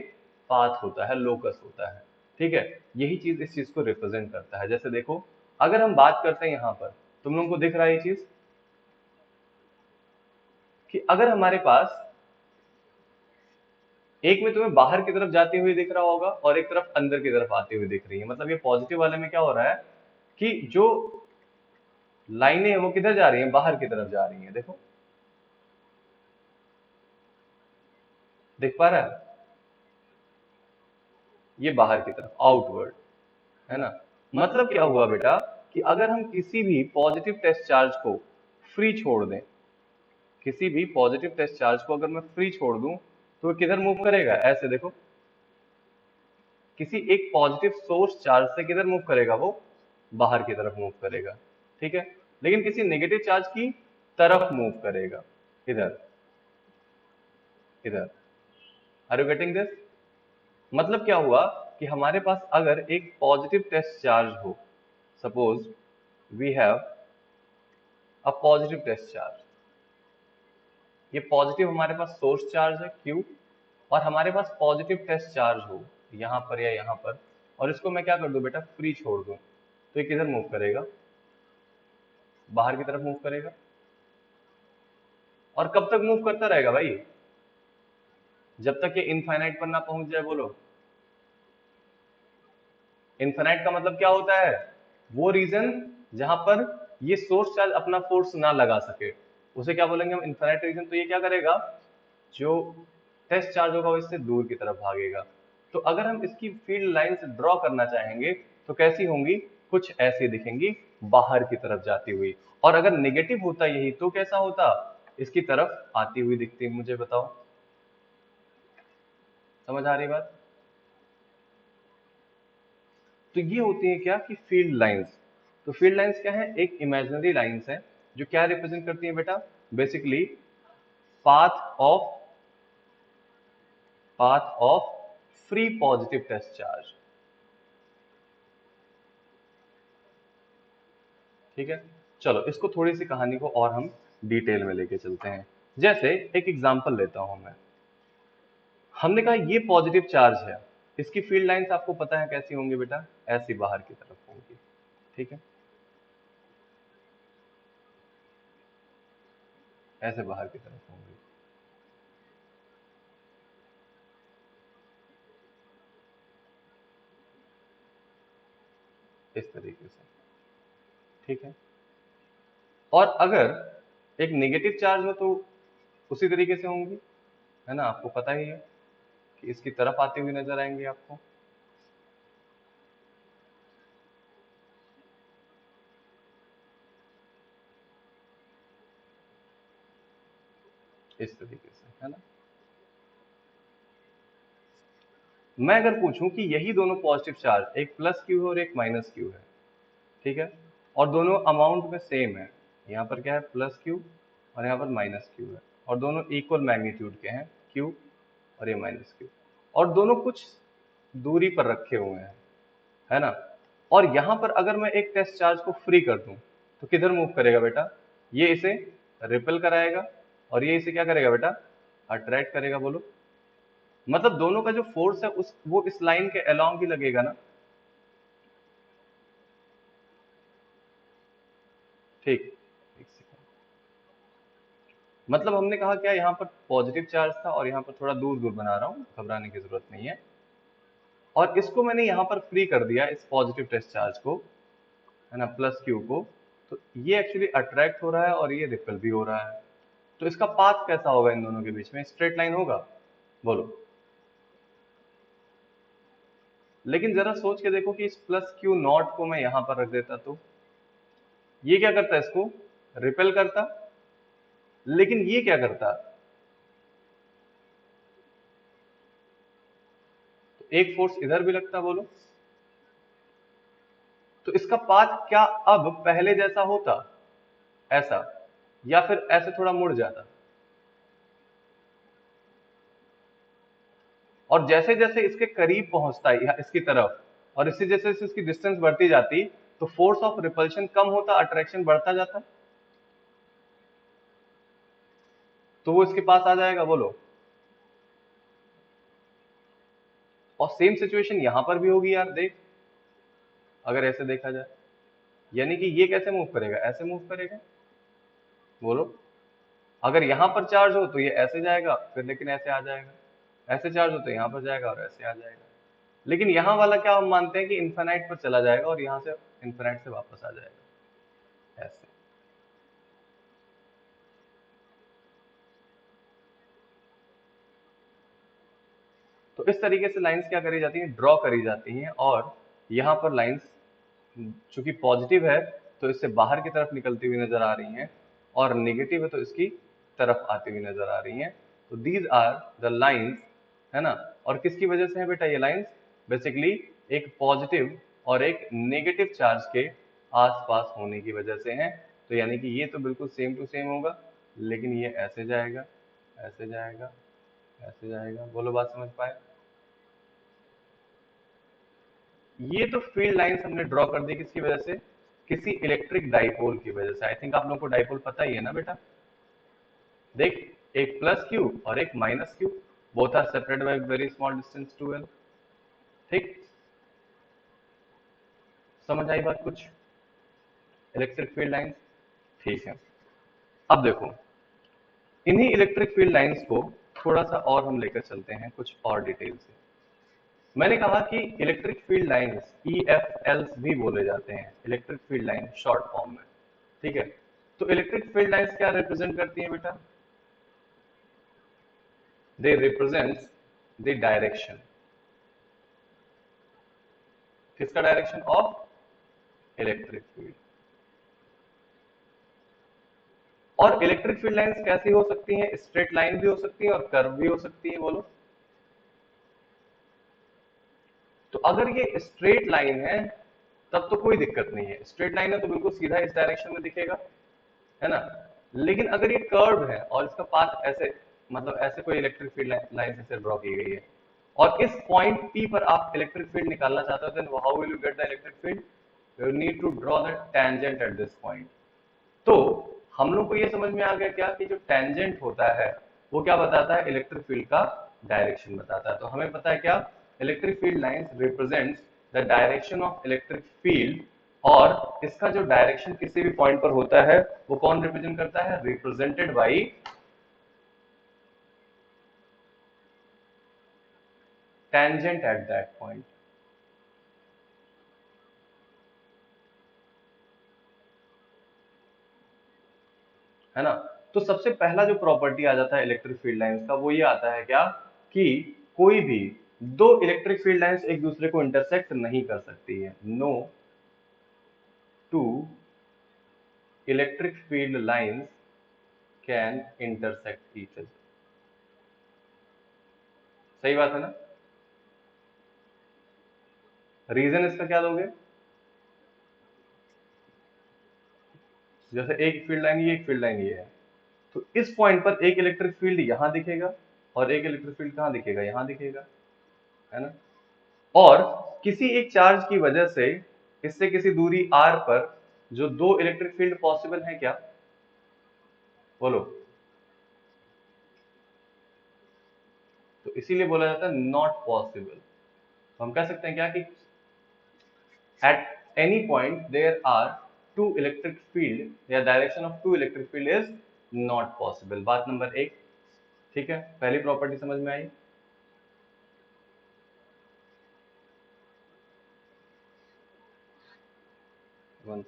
पाथ होता है, लोकस होता है। ठीक है, यही चीज इस चीज को रिप्रेजेंट करता है। जैसे देखो, अगर हम बात करते हैं यहां पर, तुम लोगों को दिख रहा है ये चीज कि अगर हमारे पास एक में तुम्हें बाहर की तरफ जाती हुई दिख रहा होगा और एक तरफ अंदर की तरफ आती हुई दिख रही है, मतलब ये पॉजिटिव वाले में क्या हो रहा है कि जो लाइनें हैं वो किधर जा रही हैं, बाहर की तरफ जा रही हैं। देखो दिख पा रहा है, ये बाहर की तरफ, आउटवर्ड, है ना। मतलब क्या हुआ बेटा कि अगर हम किसी भी पॉजिटिव टेस्ट चार्ज को फ्री छोड़ दें, किसी भी पॉजिटिव टेस्ट चार्ज को अगर मैं फ्री छोड़ दूं तो वो किधर मूव करेगा, ऐसे देखो, किसी एक पॉजिटिव सोर्स चार्ज से किधर मूव करेगा, वो बाहर की तरफ मूव करेगा, ठीक है। लेकिन किसी नेगेटिव चार्ज की तरफ मूव करेगा, इधर, इधर। Are you getting this? मतलब क्या हुआ कि हमारे पास अगर एक पॉजिटिव टेस्ट चार्ज हो, suppose we have a positive test charge, ये पॉजिटिव हमारे पास सोर्स चार्ज है Q, और हमारे पास पॉजिटिव टेस्ट चार्ज हो यहाँ पर या यहाँ पर, और इसको मैं क्या कर दूं बेटा, फ्री छोड़ दूं, तो ये किधर मूव करेगा, बाहर की तरफ मूव करेगा। और कब तक मूव करता रहेगा भाई, जब तक ये इनफाइनाइट पर ना पहुंच जाए, बोलो। इनफाइनाइट का मतलब क्या होता है, वो रीजन जहां पर ये सोर्स चार्ज अपना फोर्स ना लगा सके, उसे क्या बोलेंगे हम, इनफाइनाइट रीजन। तो ये क्या करेगा, जो टेस्ट चार्ज होगा वो इससे दूर की तरफ भागेगा। तो अगर हम इसकी फील्ड लाइंस ड्रॉ करना चाहेंगे तो कैसी होंगी, कुछ ऐसी दिखेंगी, बाहर की तरफ जाती हुई। और अगर नेगेटिव होता यही तो कैसा होता, इसकी तरफ आती हुई दिखती, मुझे बताओ, समझ आ रही बात? तो ये होती है क्या कि फील्ड लाइंस। तो फील्ड लाइंस क्या है, एक इमेजिनरी लाइंस है जो क्या रिप्रेजेंट करती है बेटा, basically path of, path of free positive test charge, ठीक है। चलो इसको थोड़ी सी कहानी को और हम डिटेल में लेके चलते हैं। जैसे एक एग्जांपल लेता हूं मैं, हमने कहा ये पॉजिटिव चार्ज है, इसकी फील्ड लाइंस आपको पता है कैसी होंगी बेटा, ऐसी बाहर की तरफ होंगी, ठीक है, ऐसे बाहर की तरफ होंगी। इस तरीके से, ठीक है। और अगर एक नेगेटिव चार्ज हो तो उसी तरीके से होंगी, है ना, आपको पता ही है कि इसकी तरफ आती हुई नजर आएंगी आपको, इस तरीके से, है ना। मैं अगर पूछूं कि यही दोनों पॉजिटिव चार्ज, एक प्लस क्यू है और एक माइनस क्यू है, ठीक है, और दोनों अमाउंट में सेम है, यहाँ पर क्या है प्लस क्यू और यहाँ पर माइनस क्यू है, और दोनों इक्वल मैग्नीट्यूड के हैं, क्यू और ये माइनस क्यू, और दोनों कुछ दूरी पर रखे हुए हैं, है ना। और यहाँ पर अगर मैं एक टेस्ट चार्ज को फ्री कर दूं तो किधर मूव करेगा बेटा, ये इसे रिपेल कराएगा और ये इसे क्या करेगा बेटा, अट्रैक्ट करेगा, बोलो। मतलब दोनों का जो फोर्स है उस वो इस लाइन के अलोंग ही लगेगा ना, ठीक। एक सेकंड, मतलब हमने कहा क्या, यहाँ पर पॉजिटिव चार्ज था और यहाँ पर थोड़ा दूर दूर बना रहा हूँ, घबराने की जरूरत नहीं है। और इसको मैंने यहाँ पर फ्री कर दिया, इस पॉजिटिव टेस्ट चार्ज को, है ना, प्लस क्यू को। तो ये एक्चुअली अट्रैक्ट हो रहा है और ये रिपेल भी हो रहा है। तो इसका पाथ कैसा होगा इन दोनों के बीच में, स्ट्रेट लाइन होगा, बोलो। लेकिन जरा सोच के देखो कि इस प्लस क्यू नॉट को मैं यहां पर रख देता तो ये क्या करता, इसको रिपेल करता, लेकिन ये क्या करता, तो एक फोर्स इधर भी लगता, बोलो। तो इसका पाथ क्या अब पहले जैसा होता, ऐसा, या फिर ऐसे थोड़ा मुड़ जाता। और जैसे जैसे इसके करीब पहुंचता है इसकी तरफ, और इससे जैसे जैसे इसकी डिस्टेंस बढ़ती जाती, तो फोर्स ऑफ रिपल्शन कम होता, अट्रैक्शन बढ़ता जाता, तो वो इसके पास आ जाएगा, बोलो। और सेम सिचुएशन यहां पर भी होगी यार, देख, अगर ऐसे देखा जाए, यानी कि ये कैसे मूव करेगा, ऐसे मूव करेगा, बोलो। अगर यहां पर चार्ज हो तो ये ऐसे जाएगा, फिर लेकिन ऐसे आ जाएगा, ऐसे चार्ज हो तो यहां पर जाएगा और ऐसे आ जाएगा। लेकिन यहां वाला क्या हम मानते हैं कि इन्फाइनाइट पर चला जाएगा और यहां से इन्फाइनाइट से वापस आ जाएगा, ऐसे। तो इस तरीके से लाइंस क्या करी जाती हैं, ड्रॉ करी जाती हैं, और यहाँ पर लाइंस चूंकि पॉजिटिव है तो इससे बाहर की तरफ निकलती हुई नजर आ रही हैं, और नेगेटिव है तो इसकी तरफ आती हुई नजर आ रही हैं। तो दीज आर द लाइंस, है ना। और किसकी वजह से है बेटा ये लाइंस? बेसिकली एक पॉजिटिव और एक नेगेटिव चार्ज के आसपास होने की वजह से हैं। तो यानी कि ये तो बिल्कुल सेम टू सेम होगा, लेकिन ये ऐसे जाएगा, ऐसे जाएगा, ऐसे जाएगा। बोलो बात समझ पाए? ये तो फील्ड लाइंस हमने ड्रॉ कर दी किसकी वजह से? किसी इलेक्ट्रिक डाइपोल की वजह से। आई थिंक आप लोगों को डाइपोल पता ही है ना बेटा। देख, एक प्लस क्यू और एक minus Q, both are separated by very small distance two L. ठीक, समझ आई बात कुछ? इलेक्ट्रिक फील्ड लाइंस, ठीक है। अब देखो, इन्हीं इलेक्ट्रिक फील्ड लाइंस को थोड़ा सा और हम लेकर चलते हैं कुछ और डिटेल से। मैंने कहा कि इलेक्ट्रिक फील्ड लाइंस EFLs भी बोले जाते हैं, electric field line short form में। ठीक है, तो इलेक्ट्रिक फील्ड लाइंस क्या रिप्रेजेंट करती हैं बेटा? They represent the direction. किसका डायरेक्शन? Of electric field. और इलेक्ट्रिक फील्ड लाइंस कैसी हो सकती हैं? स्ट्रेट लाइन भी हो सकती है और कर्व भी हो सकती है। बोलो, तो अगर ये स्ट्रेट लाइन है तब तो कोई दिक्कत नहीं है, स्ट्रेट लाइन है तो बिल्कुल सीधा इस डायरेक्शन में दिखेगा, है ना। लेकिन अगर ये कर्व है और इसका पाथ ऐसे, मतलब ऐसे कोई इलेक्ट्रिक फील्ड लाइन से ड्रॉ की गई है, और इस पॉइंट P पर आप इलेक्ट्रिक फील्ड निकालना चाहते हो, then how will you get the electric field? You need to draw the tangent at this point. तो हम लोग को ये समझ में आ गया क्या कि जो टेंजेंट होता है वो क्या बताता है? इलेक्ट्रिक फील्ड का डायरेक्शन बताता है। तो हमें पता है क्या? Electric field lines represents the direction of electric field, और इसका जो डायरेक्शन किसी भी पॉइंट पर होता है वो कौन रिप्रेजेंट करता है? Represented by tangent at that point. है ना। तो सबसे पहला जो प्रॉपर्टी आ जाता है इलेक्ट्रिक फील्ड लाइंस का वो ये आता है क्या कि कोई भी दो इलेक्ट्रिक फील्ड लाइंस एक दूसरे को इंटरसेक्ट नहीं कर सकती है। No two electric field lines can intersect each other. सही बात है ना। रीजन इसका क्या दोगे? जैसे एक फील्ड लाइन ये, एक फील्ड लाइन ये है, तो इस पॉइंट पर एक इलेक्ट्रिक फील्ड यहां दिखेगा और एक इलेक्ट्रिक फील्ड कहां दिखेगा? यहां दिखेगा, है ना। और किसी एक चार्ज की वजह से इससे किसी दूरी r पर जो दो इलेक्ट्रिक फील्ड पॉसिबल है क्या? बोलो। तो इसीलिए बोला जाता है नॉट पॉसिबल। तो हम कह सकते हैं क्या कि at any point there are two electric field या direction of two electric field is not possible. बात नंबर एक, ठीक है। पहली प्रॉपर्टी समझ में आई। One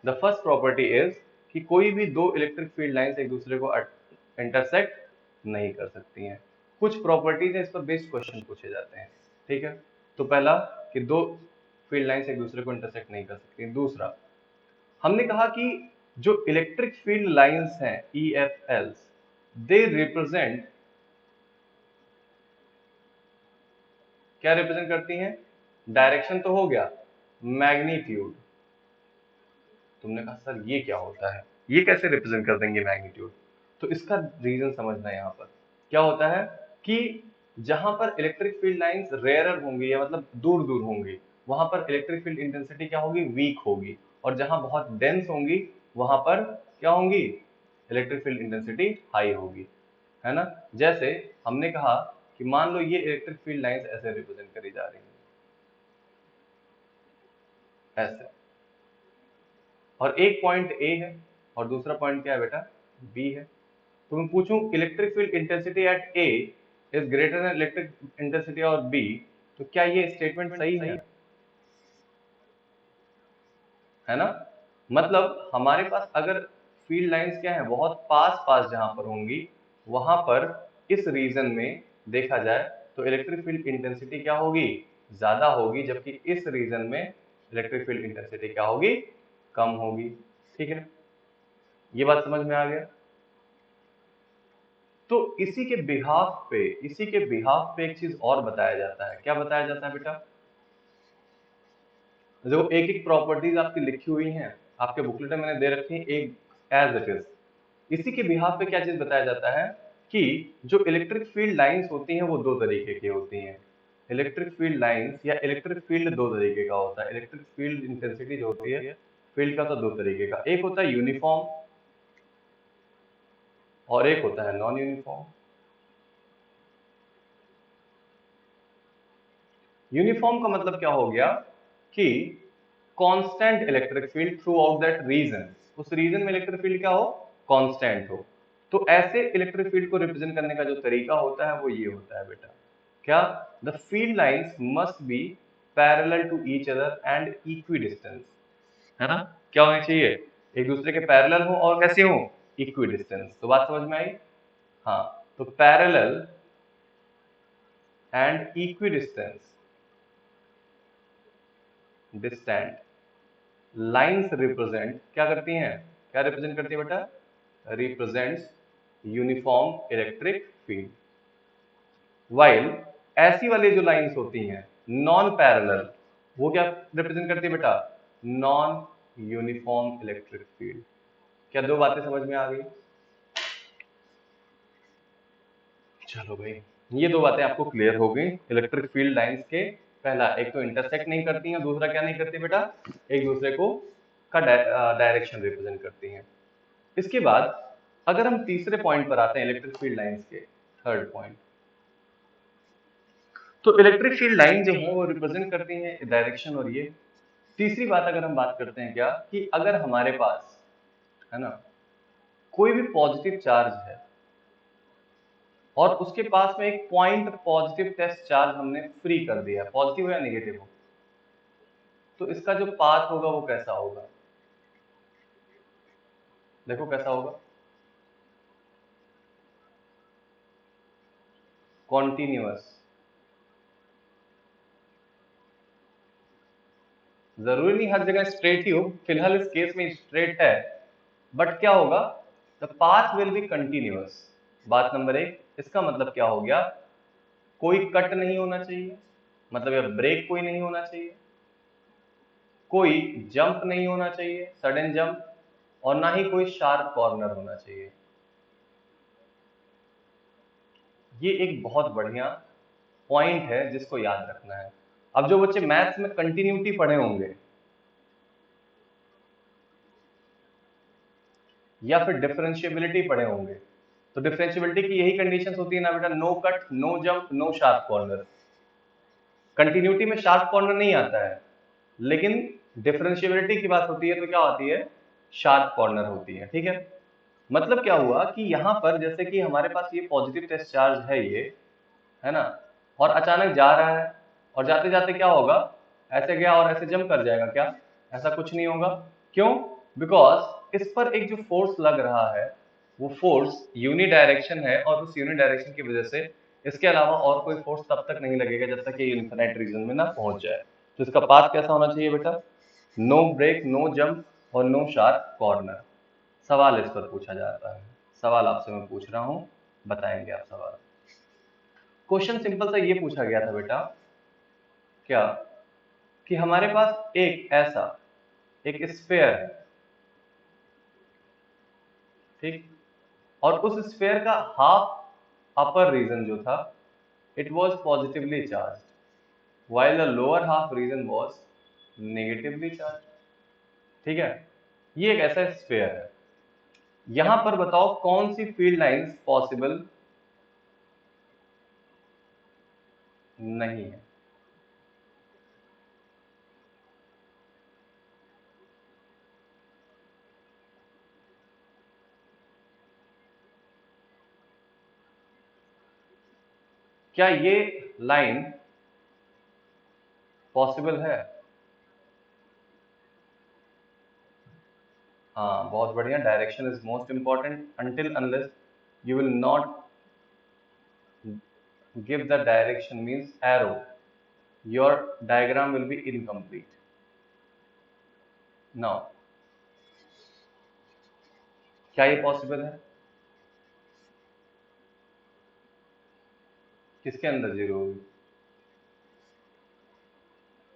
the first property is कि कोई भी दो इलेक्ट्रिक फील्ड लाइंस एक दूसरे को इंटरसेक्ट नहीं कर सकती हैं। कुछ प्रॉपर्टीज है, इस पर बेस्ड क्वेश्चन पूछे जाते हैं, ठीक है। तो पहला कि दो फील्ड लाइंस एक दूसरे को इंटरसेक्ट नहीं कर सकती। दूसरा, हमने कहा कि जो इलेक्ट्रिक फील्ड लाइंस हैं EFLs, दे रिप्रेजेंट, क्या रिप्रेजेंट करती हैं? डायरेक्शन तो हो गया, मैग्नीट्यूड। तुमने कहा सर ये क्या होता है, ये कैसे रिप्रेजेंट कर देंगे मैग्नीट्यूड? तो इसका रीजन समझना है। यहाँ पर क्या होता है कि जहां पर इलेक्ट्रिक फील्ड लाइंस रेयरर होंगी या मतलब दूर दूर होंगी, वहां पर इलेक्ट्रिक फील्ड इंटेंसिटी क्या होगी? वीक होगी। और जहां बहुत डेंस होंगी वहां पर क्या होंगी? इलेक्ट्रिक फील्ड इंटेंसिटी हाई होगी, है ना। जैसे हमने कहा कि मान लो ये इलेक्ट्रिक फील्ड लाइंस ऐसे रिप्रेजेंट करी जा रही है, ऐसे, और एक पॉइंट ए है और दूसरा पॉइंट क्या है बेटा? बी है। तो मैं पूछूं electric field intensity at A is greater than electric intensity और बी, तो क्या ये स्टेटमेंट सही है ना। मतलब हमारे पास अगर फील्ड लाइंस क्या है, बहुत पास पास जहां पर होंगी वहां पर इस रीजन में देखा जाए तो इलेक्ट्रिक फील्ड इंटेंसिटी क्या होगी, ज्यादा होगी, जबकि इस रीजन में इलेक्ट्रिक फील्ड इंटेंसिटी क्या होगी, कम होगी। ठीक है, ये बात समझ में आ गया। तो इसी के बिहाफ पे एक चीज और बताया जाता है। क्या बताया जाता है बेटा, देखो एक एक प्रॉपर्टीज आपकी लिखी हुई हैं, आपके बुकलेट में मैंने दे रखी है एक एज इट इज। इसी के बिहाफ पे क्या चीज बताया जाता है कि जो इलेक्ट्रिक फील्ड लाइंस होती हैं वो दो तरीके की होती हैं। इलेक्ट्रिक फील्ड लाइंस या इलेक्ट्रिक फील्ड दो तरीके का होता है। इलेक्ट्रिक फील्ड इंटेंसिटी जो होती है फील्ड का तो दो तरीके का, एक होता है यूनिफॉर्म और एक होता है नॉन यूनिफॉर्म। यूनिफॉर्म का मतलब क्या हो गया कि constant electric field throughout that region, उस रीजन में इलेक्ट्रिक फील्ड क्या हो, कांस्टेंट हो। तो ऐसे इलेक्ट्रिक फील्ड को रिप्रेजेंट करने का जो तरीका होता है वो ये होता है बेटा, क्या, the field lines must be parallel to each other and equidistant, है ना, क्या होनी चाहिए, एक दूसरे के पैरेलल हो और कैसे हो, इक्वी डिस्टेंस। तो बात समझ में आई। हाँ, तो parallel and equi distant lines represent क्या करती हैं, क्या रिप्रेजेंट करती है बेटा, represents uniform electric field. While ऐसी वाली जो लाइंस होती हैं नॉन पैरेलल, वो क्या रिप्रेजेंट करती है बेटा, नॉन यूनिफॉर्म इलेक्ट्रिक फील्ड। क्या दो बातें समझ में आ गई। चलो भाई, ये दो बातें आपको क्लियर हो गई इलेक्ट्रिक फील्ड लाइंस के। पहला, एक तो इंटरसेक्ट नहीं करती हैं, दूसरा क्या नहीं करती बेटा, एक दूसरे को का डायरेक्शन रिप्रेजेंट करती हैं। इसके बाद अगर हम तीसरे पॉइंट पर आते हैं इलेक्ट्रिक फील्ड लाइंस के, थर्ड पॉइंट, तो इलेक्ट्रिक फील्ड लाइन जो है वो रिप्रेजेंट करती हैं डायरेक्शन और ये। तीसरी बात अगर हम बात करते हैं क्या, कि अगर हमारे पास, है ना, कोई भी पॉजिटिव चार्ज है और उसके पास में एक पॉइंट पॉजिटिव टेस्ट चार्ज हमने फ्री कर दिया, पॉजिटिव हो या नेगेटिव हो, तो इसका जो पाथ होगा वो कैसा होगा, देखो कैसा होगा, कॉन्टिन्यूअस। जरूरी नहीं हर जगह स्ट्रेट ही हो, फिलहाल इस केस में स्ट्रेट है, बट क्या होगा, the path will be continuous. बात नंबर एक, इसका मतलब क्या हो गया, कोई कट नहीं होना चाहिए, मतलब या ब्रेक कोई नहीं होना चाहिए, कोई जंप नहीं होना चाहिए, सडन जंप, और ना ही कोई शार्प कॉर्नर होना चाहिए। ये एक बहुत बढ़िया पॉइंट है जिसको याद रखना है। अब जो बच्चे मैथ्स में कंटिन्यूटी पढ़े होंगे या फिर डिफरेंशिएबिलिटी पढ़े होंगे, तो डिफरेंशिएबिलिटी की यही कंडीशंस होती है ना बेटा, no cut, no jump, no sharp corner. Continuity में शार्प कॉर्नर नहीं आता है, लेकिन डिफरेंशिएबिलिटी की बात होती है तो क्या होती है, शार्प कॉर्नर होती है। ठीक है, मतलब क्या हुआ कि यहाँ पर जैसे कि हमारे पास ये पॉजिटिव टेस्ट चार्ज है ये, है ना, और अचानक जा रहा है, और जाते जाते क्या होगा, ऐसे गया और ऐसे जंप कर जाएगा क्या, ऐसा कुछ नहीं होगा। क्यों, बिकॉज इस पर एक जो फोर्स लग रहा है वो फोर्स यूनि डायरेक्शन है, और उस यूनि डायरेक्शन की वजह से इसके अलावा और कोई फोर्स तब तक नहीं लगेगा जब तक ये इन्फिनाइट रीजन में ना पहुंच जाए। तो इसका पाथ कैसा होना चाहिए बेटा, नो ब्रेक, नो जंप और नो शार्प कॉर्नर। सवाल इस पर पूछा जाता है, सवाल आपसे मैं पूछ रहा हूं, बताएंगे आप सवाल। क्वेश्चन सिंपल सा ये पूछा गया था बेटा, क्या, कि हमारे पास एक ऐसा एक स्फेयर है, ठीक, और उस स्फेयर का हाफ अपर रीजन जो था it was positively charged while the lower half region was negatively charged. ठीक है, ये एक ऐसा स्फेयर है, यहां पर बताओ कौन सी फील्ड लाइंस पॉसिबल नहीं है। क्या ये लाइन पॉसिबल है, हाँ बहुत बढ़िया, direction is most important, until unless you will not give the direction means arrow, your diagram will be incomplete. Now क्या ये पॉसिबल है? किसके अंदर जीरो होगी?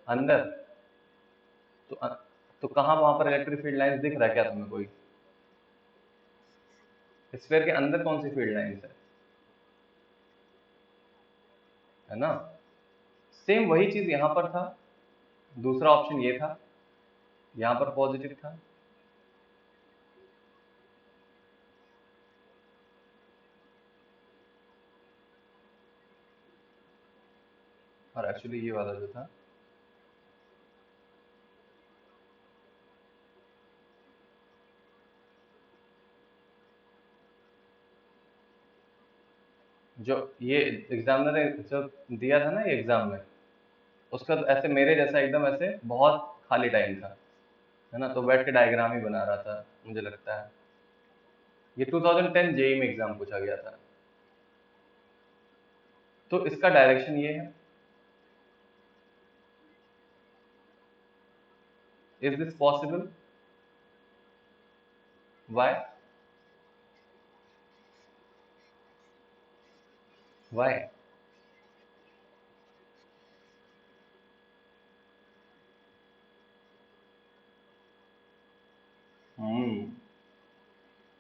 अंदर? तो तो कहाँ वहां पर इलेक्ट्रिक फील्ड लाइंस दिख रहा है क्या तुम्हें कोई? स्फीयर के अंदर कौन सी फील्ड लाइंस है ना? सेम वही चीज यहाँ पर था, दूसरा ऑप्शन ये था, यहाँ पर पॉजिटिव था। और एक्चुअली ये वाला जो था, जो ये एग्जामिनर ने जो दिया था ना ये एग्जाम में, उसका तो ऐसे मेरे जैसा एकदम ऐसे बहुत खाली टाइम था, है ना, तो बैठ के डायग्राम ही बना रहा था मुझे लगता है। ये 2010 जेई में एग्जाम पूछा गया था। तो इसका डायरेक्शन ये है। Is this possible? Why? Why?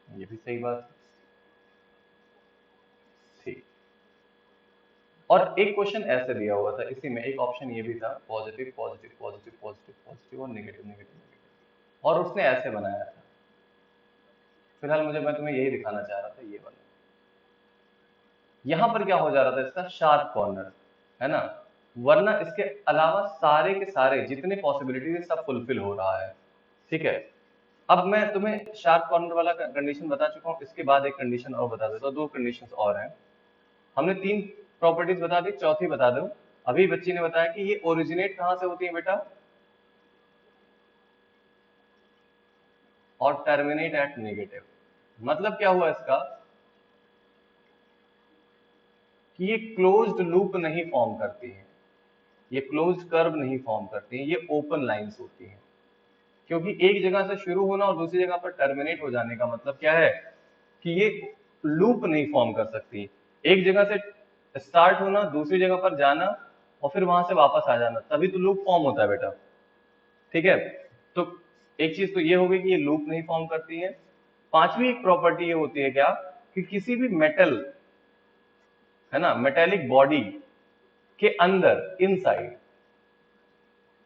ये भी सही बात है। ठीक। और एक क्वेश्चन ऐसे दिया हुआ था इसी में, एक ऑप्शन ये भी था, positive positive positive positive positive और नेगेटिव नेगेटिव नेगेटिव, और उसने ऐसे बनाया था। फिलहाल मैं तुम्हें यही दिखाना चाह रहा था, ये वाला। यहाँ पर क्या हो जा रहा था, इसका शार्प कॉर्नर, है ना, वरना इसके अलावा सारे के सारे जितने पॉसिबिलिटीज सब फुलफिल हो रहा है। ठीक है। अब मैं तुम्हें शार्प कॉर्नर वाला कंडीशन बता चुका हूँ, इसके बाद एक कंडीशन और बता देता हूँ, दो कंडीशन और हैं। हमने तीन प्रॉपर्टीज बता दी, चौथी बता दो। अभी बच्ची ने बताया कि ये ओरिजिनेट कहाँ से होती है बेटा, और टर्मिनेट एट नेगेटिव। मतलब क्या हुआ इसका, कि ये क्लोज्ड लूप नहीं फॉर्म करती है, ये क्लोज्ड कर्व नहीं फॉर्म करती है, ये ओपन लाइंस होती हैं। क्योंकि एक जगह से शुरू होना और दूसरी जगह पर टर्मिनेट हो जाने का मतलब क्या है, कि ये लूप नहीं फॉर्म कर सकती। एक जगह से स्टार्ट होना, दूसरी जगह पर जाना, और फिर वहां से वापस आ जाना, तभी तो लूप फॉर्म होता है बेटा। ठीक है। तो एक चीज तो ये होगी कि ये लूप नहीं फॉर्म करती है। पांचवी एक प्रॉपर्टी ये होती है क्या, कि किसी भी मेटल, है ना, मेटेलिक बॉडी के अंदर इनसाइड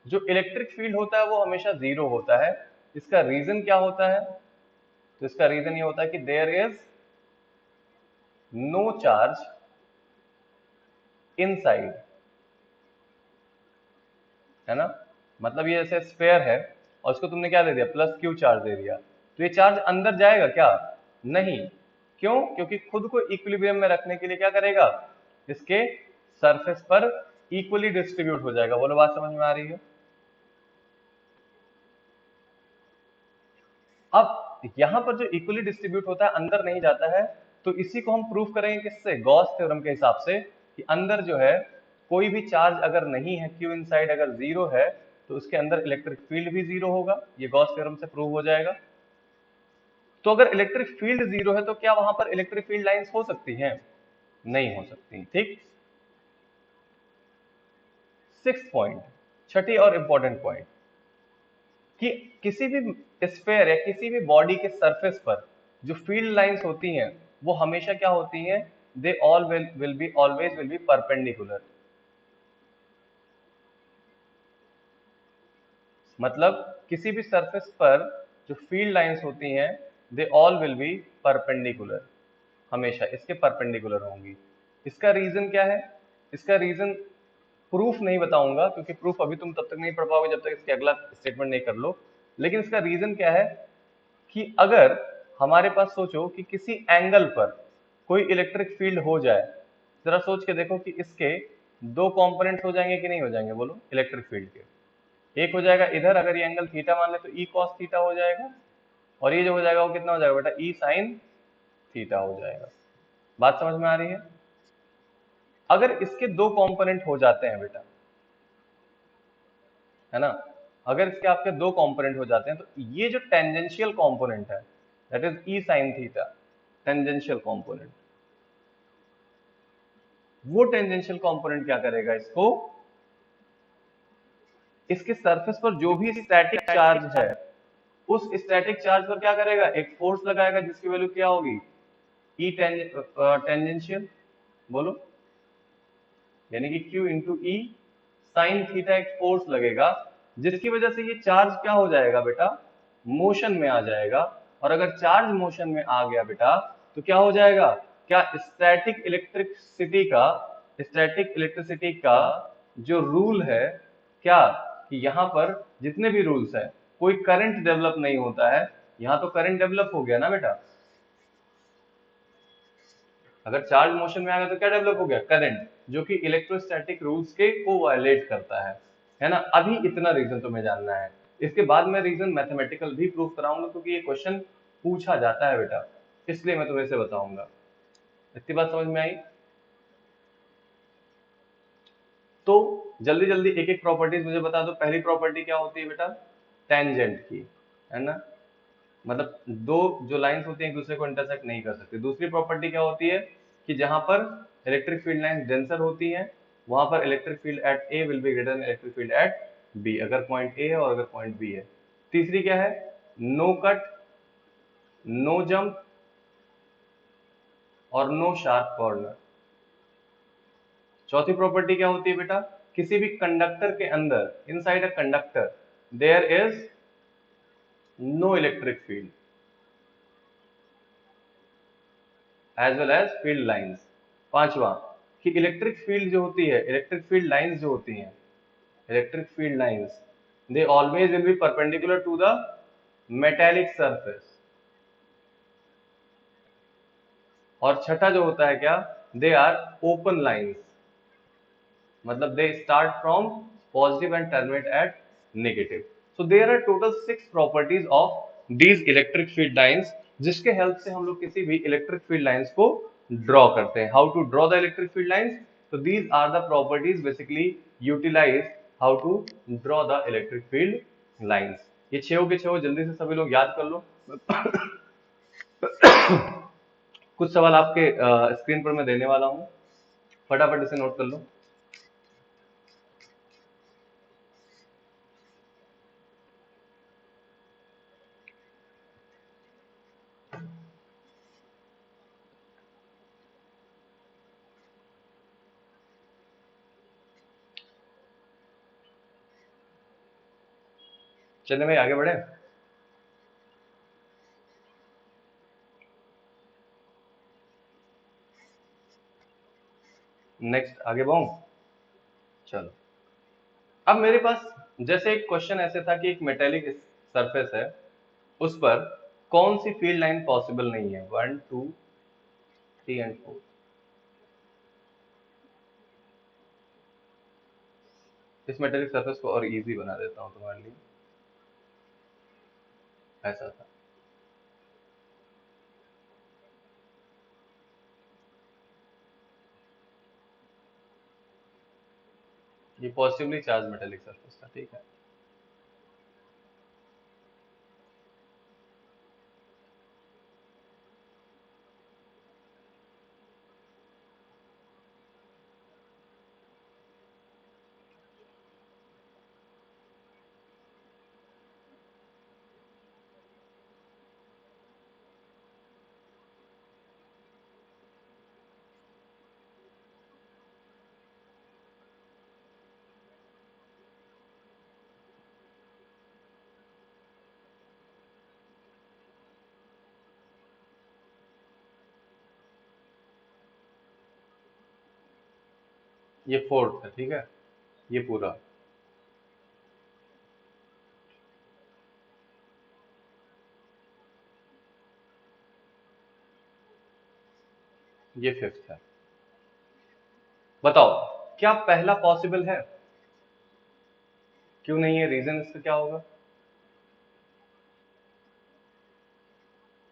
जो इलेक्ट्रिक फील्ड होता है वो हमेशा जीरो होता है। इसका रीजन क्या होता है, तो इसका रीजन ये होता है कि there is no charge inside, है ना। मतलब ये जैसे स्फेयर है और उसको तुमने क्या दे दिया, प्लस क्यू चार्ज दे दिया, तो ये चार्ज अंदर जाएगा क्या? नहीं। क्यों? क्योंकि खुद को इक्विलिब्रियम में रखने के लिए क्या करेगा, इसके सरफेस पर इक्वली डिस्ट्रीब्यूट हो जाएगा। बोलो बात समझ में आ रही है? अब यहां पर जो इक्वली डिस्ट्रीब्यूट होता है अंदर नहीं जाता है, तो इसी को हम प्रूफ करेंगे किससे, गॉस थ्योरम के हिसाब से, कि अंदर जो है कोई भी चार्ज अगर नहीं है, क्यू इनसाइड अगर जीरो है, तो उसके अंदर इलेक्ट्रिक फील्ड भी जीरो होगा। ये गॉस थ्योरम से प्रूव हो जाएगा। तो अगर इलेक्ट्रिक फील्ड जीरो है तो क्या वहां पर इलेक्ट्रिक फील्ड लाइंस हो सकती हैं? नहीं हो सकती। ठीक। सिक्स पॉइंट, छठी और इंपॉर्टेंट पॉइंट, कि किसी भी स्फेयर या किसी भी बॉडी के सरफेस पर जो फील्ड लाइंस होती हैं वो हमेशा क्या होती हैं, they all will be always will be perpendicular. मतलब किसी भी सरफेस पर जो फील्ड लाइंस होती हैं, they all will be perpendicular, हमेशा इसके परपेंडिकुलर होंगी। इसका रीजन क्या है? इसका रीजन प्रूफ नहीं बताऊंगा, क्योंकि प्रूफ अभी तुम तब तक नहीं पढ़ पाओगे जब तक इसके अगला स्टेटमेंट नहीं कर लो। लेकिन इसका रीजन क्या है, कि अगर हमारे पास सोचो कि किसी एंगल पर कोई इलेक्ट्रिक फील्ड हो जाए, जरा सोच के देखो कि इसके दो कंपोनेंट्स हो जाएंगे कि नहीं हो जाएंगे, बोलो, इलेक्ट्रिक फील्ड के। एक हो जाएगा इधर, अगर ये एंगल थीटा मान ले तो ई कॉस थीटा हो जाएगा, और ये जो हो जाएगा वो कितना हो जाएगा बेटा, ई साइन थीटा हो जाएगा। बात समझ में आ रही है? अगर इसके दो कंपोनेंट हो जाते हैं बेटा, है ना, अगर इसके आपके दो कंपोनेंट हो जाते हैं तो ये जो टेंजेंशियल कंपोनेंट है that is E sine theta, tangential component, वो टेंजेंशियल कंपोनेंट क्या करेगा, इसको इसके सरफेस पर जो भी स्टैटिक चार्ज है उस स्टैटिक चार्ज पर क्या करेगा, एक फोर्स लगाएगा जिसकी वैल्यू क्या होगी, ई टेंजेंशियल, बोलो, यानी कि Q इंटू ई साइन थीटा एक फोर्स लगेगा जिसकी वजह से ये चार्ज क्या हो जाएगा बेटा, मोशन में आ जाएगा। और अगर चार्ज मोशन में आ गया बेटा तो क्या हो जाएगा, क्या स्टैटिक इलेक्ट्रिसिटी का जो रूल है, क्या कि यहां पर जितने भी रूल्स है कोई करंट डेवलप नहीं होता है, यहां तो करंट डेवलप हो गया ना बेटा, अगर चार्ज मोशन में आ गया तो क्या डेवलप हो गया, करंट, जो कि इलेक्ट्रोस्टैटिक रूल्स के को वायलेट करता है ना। अभी इतना रीजन तुम्हें जानना है, इसके बाद मैं रीजन मैथमेटिकल भी प्रूव कराऊंगा क्योंकि ये क्वेश्चन पूछा जाता है बेटा, इसलिए मैं तुम्हें इसे बताऊंगा। इतनी बात समझ में आई? तो जल्दी जल्दी एक एक प्रॉपर्टीज मुझे बता दो। पहली प्रॉपर्टी क्या होती है बेटा, टेंजेंट की, है ना, मतलब दो जो लाइंस होती हैं एक दूसरे को इंटरसेक्ट नहीं कर सकती। दूसरी प्रॉपर्टी क्या होती है कि जहां पर इलेक्ट्रिक फील्ड लाइंस डेंसर होती हैं वहां पर electric field at A will be greater than electric field at B, अगर पॉइंट ए है और अगर पॉइंट बी है। तीसरी क्या है, नो कट, नो जंप और नो शार्प कॉर्नर। चौथी प्रॉपर्टी क्या होती है बेटा, किसी भी कंडक्टर के अंदर, inside a conductor there is no electric field as well as field lines. पांचवा कि इलेक्ट्रिक फील्ड जो होती है, इलेक्ट्रिक फील्ड लाइंस जो होती हैं, electric field lines they always will be perpendicular to the metallic surface. और छठा जो होता है क्या, दे आर ओपन लाइंस, मतलब they start from positive and terminate at negative. So there are total 6 properties of these electric field lines जिसके help से हम लोग किसी भी इलेक्ट्रिक फील्ड लाइंस को ड्रॉ करते हैं। How to draw the electric field lines, तो these are the properties basically utilise how to draw the electric field lines. ये छो के छो जल्दी से सभी लोग याद कर लो। कुछ सवाल आपके स्क्रीन पर मैं देने वाला हूं, फटाफट इसे नोट कर लो। चलिए भाई आगे बढ़े। नेक्स्ट आगे बढ़ूं, चलो। अब मेरे पास जैसे एक क्वेश्चन ऐसे था कि एक मेटेलिक सरफेस है, उस पर कौन सी फील्ड लाइन पॉसिबल नहीं है, 1 2 3 एंड 4। इस मेटेलिक सरफेस को और इजी बना देता हूं तुम्हारे लिए। ऐसा था, ये पॉसिबली चार्ज मेटेलिक सरफेस था, ठीक है। ये फोर्थ है, ठीक है, ये पूरा, ये फिफ्थ है। बताओ क्या पहला पॉसिबल है, क्यों नहीं है, रीजन इसका क्या होगा?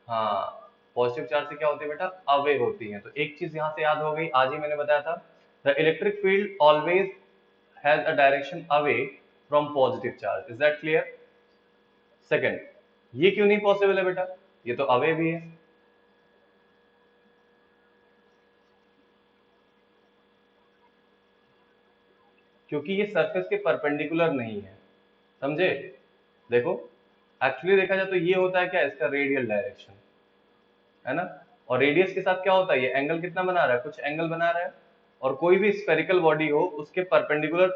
हाँ, पॉजिटिव चार्ज से क्या होती है बेटा, अवे होती है। तो एक चीज यहाँ से याद हो गई, आज ही मैंने बताया था, the electric field always has a direction away from positive charge. Is that clear? Second, ये क्यों नहीं पॉसिबल है बेटा, ये तो अवे भी है। क्योंकि ये सरफेस के परपेंडिकुलर नहीं है, समझे? देखो, एक्चुअली देखा जाए तो ये होता है क्या, इसका रेडियल डायरेक्शन, है ना? और रेडियस के साथ क्या होता है, ये एंगल कितना बना रहा है, कुछ एंगल बना रहा है। और कोई भी स्फेरिकल बॉडी हो, उसके परपेंडिकुलर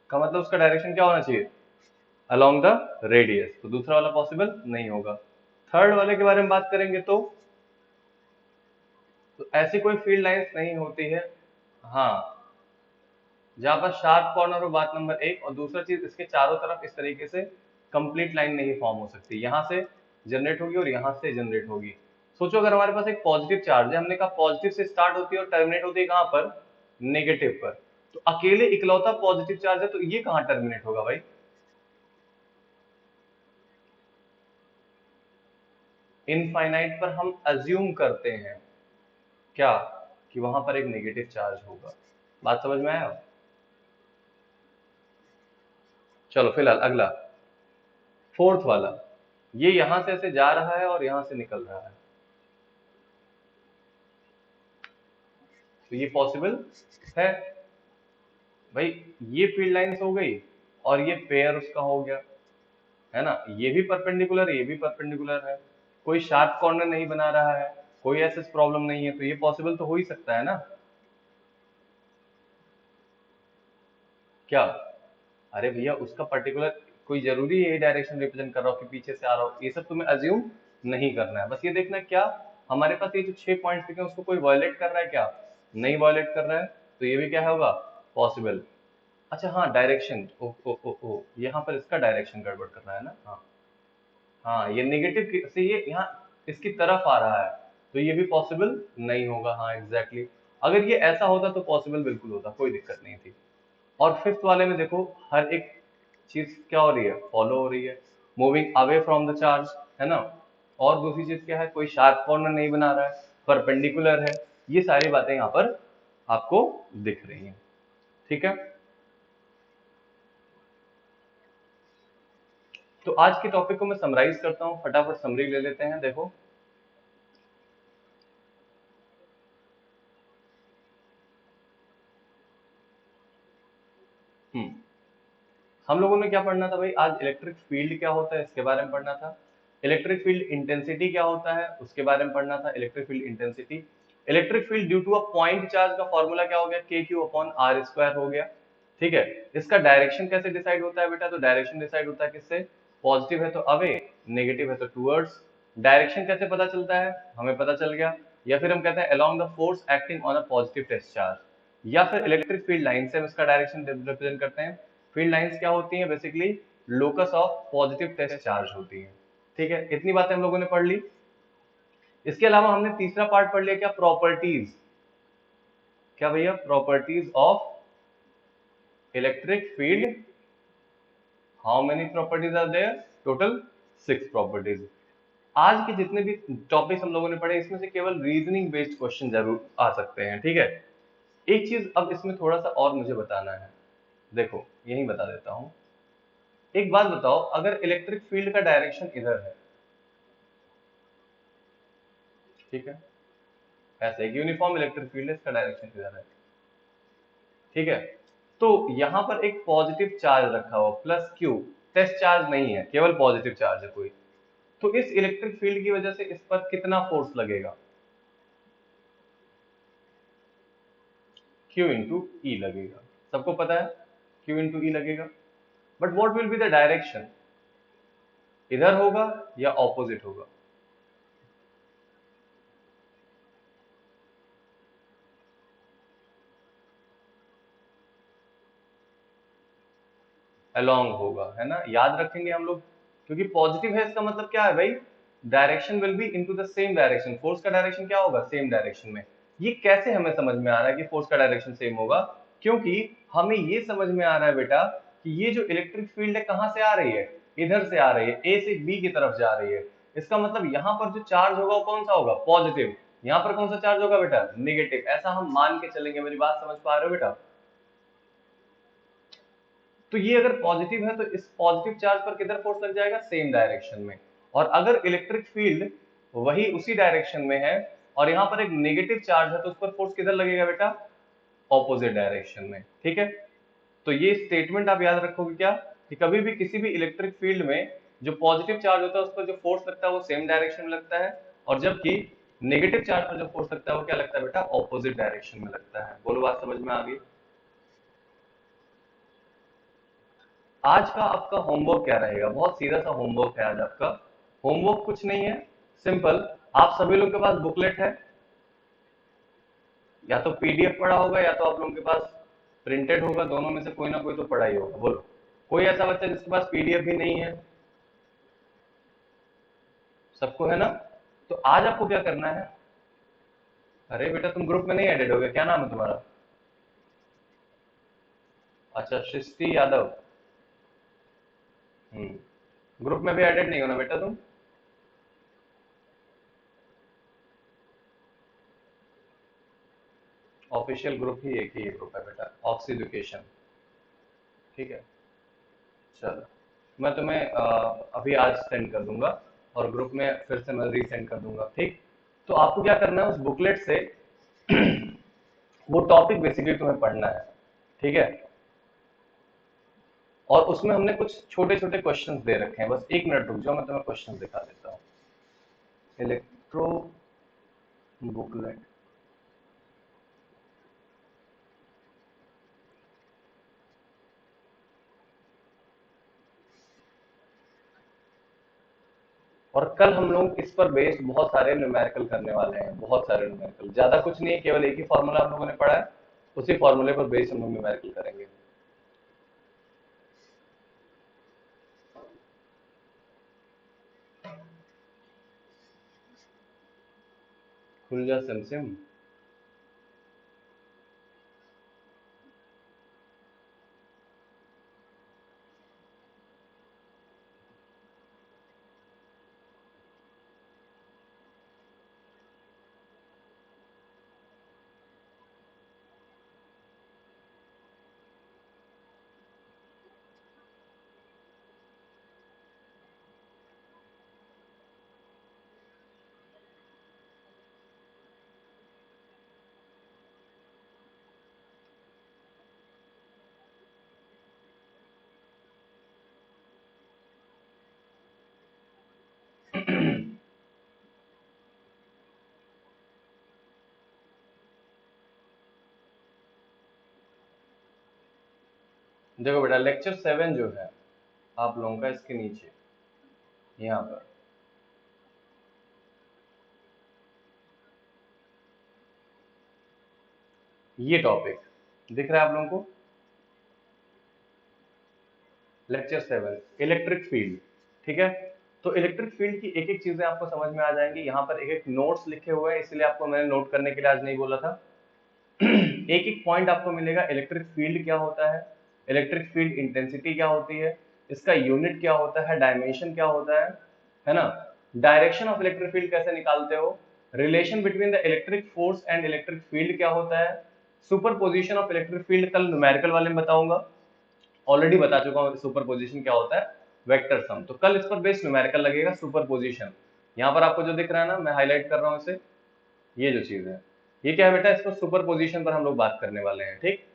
का मतलब उसका डायरेक्शन क्या होना चाहिए, अलोंग द रेडियस। तो दूसरा वाला पॉसिबल नहीं होगा। थर्ड वाले के बारे में बात करेंगे तो ऐसी कोई फील्ड लाइंस नहीं होती है, हाँ, जहां पर शार्प कॉर्नर हो, बात नंबर एक। और दूसरा चीज, इसके चारों तरफ इस तरीके से कंप्लीट लाइन नहीं फॉर्म हो सकती, यहां से जनरेट होगी और यहां से जनरेट होगी। सोचो अगर हमारे पास एक पॉजिटिव चार्ज है, हमने कहा पॉजिटिव से स्टार्ट होती है और टर्मिनेट होती है कहां पर, नेगेटिव पर। तो अकेले इकलौता पॉजिटिव चार्ज है, तो ये कहां टर्मिनेट होगा भाई? इनफाइनाइट पर हम अज्यूम करते हैं क्या, कि वहां पर एक नेगेटिव चार्ज होगा। बात समझ में आया? चलो फिलहाल अगला, फोर्थ वाला, ये यहां से ऐसे जा रहा है और यहां से निकल रहा है, तो ये पॉसिबल है भाई। ये फील्ड लाइंस हो गई और ये पेयर उसका हो गया, है ना? ये भी परपेंडिकुलर, ये भी परपेंडिकुलर है, कोई शार्प कॉर्नर नहीं बना रहा है, कोई ऐसा प्रॉब्लम नहीं है, तो ये पॉसिबल तो हो ही सकता है ना, क्या? अरे भैया, उसका पर्टिकुलर कोई जरूरी है ये डायरेक्शन रिप्रेजेंट कर रहा हो कि पीछे से आ रहा हो, ये सब तुम्हें अज्यूम नहीं करना है। बस ये देखना है क्या हमारे पास ये जो 6 पॉइंट्स लिखे हैं उसको कोई वायलेट कर रहा है क्या, नहीं वायलेट कर रहा है, तो ये भी क्या होगा, पॉसिबल। अच्छा हाँ, डायरेक्शन, ओ ओ ओ ओ, यहाँ पर इसका डायरेक्शन गड़बड़ कर रहा है ना, हाँ। हाँ, ये नेगेटिव से ये यहाँ इसकी तरफ आ रहा है, तो ये भी पॉसिबल नहीं होगा। हाँ एग्जैक्टली exactly। अगर ये ऐसा होता तो पॉसिबल बिल्कुल होता, कोई दिक्कत नहीं थी। और फिफ्थ वाले में देखो, हर एक चीज क्या हो रही है, फॉलो हो रही है, moving away from the charge, है ना? और दूसरी चीज क्या है, कोई शार्प कॉर्नर नहीं बना रहा है, परपेंडिकुलर है। ये सारी बातें यहाँ पर आपको दिख रही हैं, ठीक है? तो आज के टॉपिक को मैं समराइज करता हूँ, फटाफट समरी ले लेते हैं। देखो, हम्म हम लोगों ने क्या पढ़ना था भाई आज, इलेक्ट्रिक फील्ड क्या होता है इसके बारे में पढ़ना था, इलेक्ट्रिक फील्ड इंटेंसिटी क्या होता है उसके बारे में पढ़ना था, electric field intensity, electric field due to a point charge का फॉर्मूला क्या हो गया, के क्यू अपॉन आर स्क्वायर हो गया, ठीक है? इसका डायरेक्शन कैसे डिसाइड होता है बेटा, तो डायरेक्शन डिसाइड होता है किससे, पॉजिटिव है तो अवे, नेगेटिव है तो टूवर्ड्स। डायरेक्शन कैसे पता चलता है, हमें पता चल गया, या फिर हम कहते हैं along the force acting on a positive test charge, या फिर इलेक्ट्रिक फील्ड लाइन से हम इसका डायरेक्शन रिप्रेजेंट करते हैं। फील्ड लाइंस क्या होती हैं, basically locus of positive test charge होती हैं, ठीक है? इतनी बातें हम लोगों ने पढ़ ली। इसके अलावा हमने तीसरा पार्ट पढ़ लिया, क्या, प्रॉपर्टीज, क्या भैया, properties of electric field. How many properties are there, total 6 properties. आज के जितने भी टॉपिक्स हम लोगों ने पढ़े, इसमें से केवल रीजनिंग बेस्ड क्वेश्चन जरूर आ सकते हैं, ठीक है? एक चीज अब इसमें थोड़ा सा और मुझे बताना है, देखो यही बता देता हूं। एक बात बताओ, अगर इलेक्ट्रिक फील्ड का डायरेक्शन इधर है, ठीक है, ऐसे एक यूनिफॉर्म इलेक्ट्रिक फील्ड है, इसका डायरेक्शन इधर है, ठीक है? तो यहां पर एक पॉजिटिव चार्ज रखा हुआ, प्लस क्यू, टेस्ट चार्ज नहीं है, केवल पॉजिटिव चार्ज है कोई। तो इस इलेक्ट्रिक फील्ड की वजह से इस पर कितना फोर्स लगेगा, Q इंटू ई लगेगा, सबको पता है Q इंटू ई लगेगा। But what will be the direction, इधर होगा या ऑपोजिट होगा, अलोंग होगा, है ना? याद रखेंगे हम लोग, क्योंकि पॉजिटिव है इसका मतलब क्या है भाई, direction will be into the same direction, force का डायरेक्शन क्या होगा, सेम डायरेक्शन में। ये कैसे हमें समझ में आ रहा है कि फोर्स का डायरेक्शन सेम होगा, क्योंकि हमें ये समझ में आ रहा है बेटा कि ये जो इलेक्ट्रिक फील्ड है कहां से आ रही है, इधर से आ रही है, ए से बी की तरफ जा रही है। इसका मतलब यहाँ पर जो चार्ज होगा वो कौन सा होगा, पॉजिटिव। यहाँ पर कौन सा चार्ज होगा बेटा, नेगेटिव। ऐसा हम मान के चलेंगे, मेरी बात समझ पा रहे हो बेटा। तो ये अगर पॉजिटिव है तो इस पॉजिटिव चार्ज पर किधर फोर्स लग जाएगा, सेम डायरेक्शन में। और अगर इलेक्ट्रिक फील्ड वही उसी डायरेक्शन में है और यहाँ पर एक नेगेटिव चार्ज है तो उस पर फोर्स किधर लगेगा बेटा, ऑपोजिट डायरेक्शन में। ठीक है, तो ये स्टेटमेंट आप याद रखोगे क्या, कि कभी भी किसी भी इलेक्ट्रिक फील्ड में जो पॉजिटिव चार्ज होता है उस पर जो फोर्स लगता है वो सेम डायरेक्शन में लगता है, और जबकि नेगेटिव चार्ज पर जो फोर्स लगता है वो क्या लगता है बेटा, ऑपोजिट डायरेक्शन में लगता है। बोलो बात समझ में आ गई। आज का आपका होमवर्क क्या रहेगा, बहुत सीधा सा होमवर्क है आज आपका। होमवर्क कुछ नहीं है, सिंपल। आप सभी लोगों के पास बुकलेट है, या तो पीडीएफ पढ़ा होगा या तो आप लोगों के पास प्रिंटेड होगा, दोनों में से कोई ना कोई तो पढ़ा ही होगा। बोलो, कोई ऐसा बच्चा जिसके पास पीडीएफ भी नहीं है, सबको है ना। तो आज आपको क्या करना है, अरे बेटा तुम ग्रुप में नहीं एडेड हो गए, क्या नाम है तुम्हारा, अच्छा सृष्टि यादव। ग्रुप में भी एडेड नहीं होना बेटा तुम। ऑफिशियल ग्रुप ही एक ही ग्रुप है बेटा, ऑक्स एजुकेशन। ठीक है, चलो मैं तुम्हें अभी आज सेंड कर दूंगा और ग्रुप में फिर से मैं रीसेंड कर दूंगा। ठीक, तो आपको क्या करना है, उस बुकलेट से वो टॉपिक बेसिकली तुम्हें पढ़ना है। ठीक है, और उसमें हमने कुछ छोटे छोटे क्वेश्चंस दे रखे हैं, बस एक मिनट रुक जाओ, मैं तुम्हें क्वेश्चन दिखा देता हूँ। इलेक्ट्रो बुकलेट, और कल हम लोग इस पर बेस्ड बहुत सारे न्यूमेरिकल करने वाले हैं, बहुत सारे न्यूमेरिकल, ज्यादा कुछ नहीं है, केवल एक ही फॉर्मूला हम लोगों ने पढ़ा है, उसी फॉर्मूले पर बेस्ड हम लोग न्यूमेरिकल करेंगे। खुल जा सिम सिम। देखो बेटा, लेक्चर 7 जो है आप लोगों का, इसके नीचे यहाँ पर ये टॉपिक दिख रहा है आप लोगों को, लेक्चर 7 इलेक्ट्रिक फील्ड। ठीक है, तो इलेक्ट्रिक फील्ड की एक एक चीजें आपको समझ में आ जाएंगी। यहाँ पर एक एक नोट्स लिखे हुए हैं, इसलिए आपको मैंने नोट करने के लिए आज नहीं बोला था। एक एक पॉइंट आपको मिलेगा, इलेक्ट्रिक फील्ड क्या होता है, इलेक्ट्रिक फील्ड इंटेंसिटी क्या होती है, इसका यूनिट क्या होता है, डायमेंशन क्या होता है ना, डायरेक्शन ऑफ इलेक्ट्रिक फील्ड कैसे निकालते हो, relation between the electric force and electric field क्या होता है, सुपरपोजिशन ऑफ इलेक्ट्रिक फील्ड कल न्यूमेरिकल वाले में बताऊंगा, ऑलरेडी बता चुका हूँ सुपरपोजिशन क्या होता है, वेक्टर सम। तो कल इस पर बेस्ड न्यूमेरिकल लगेगा सुपरपोजिशन। यहाँ पर आपको जो दिख रहा है ना, मैं हाईलाइट कर रहा हूँ इसे, ये जो चीज है ये क्या है बेटा, इस पर सुपरपोजिशन पर हम लोग बात करने वाले हैं। ठीक,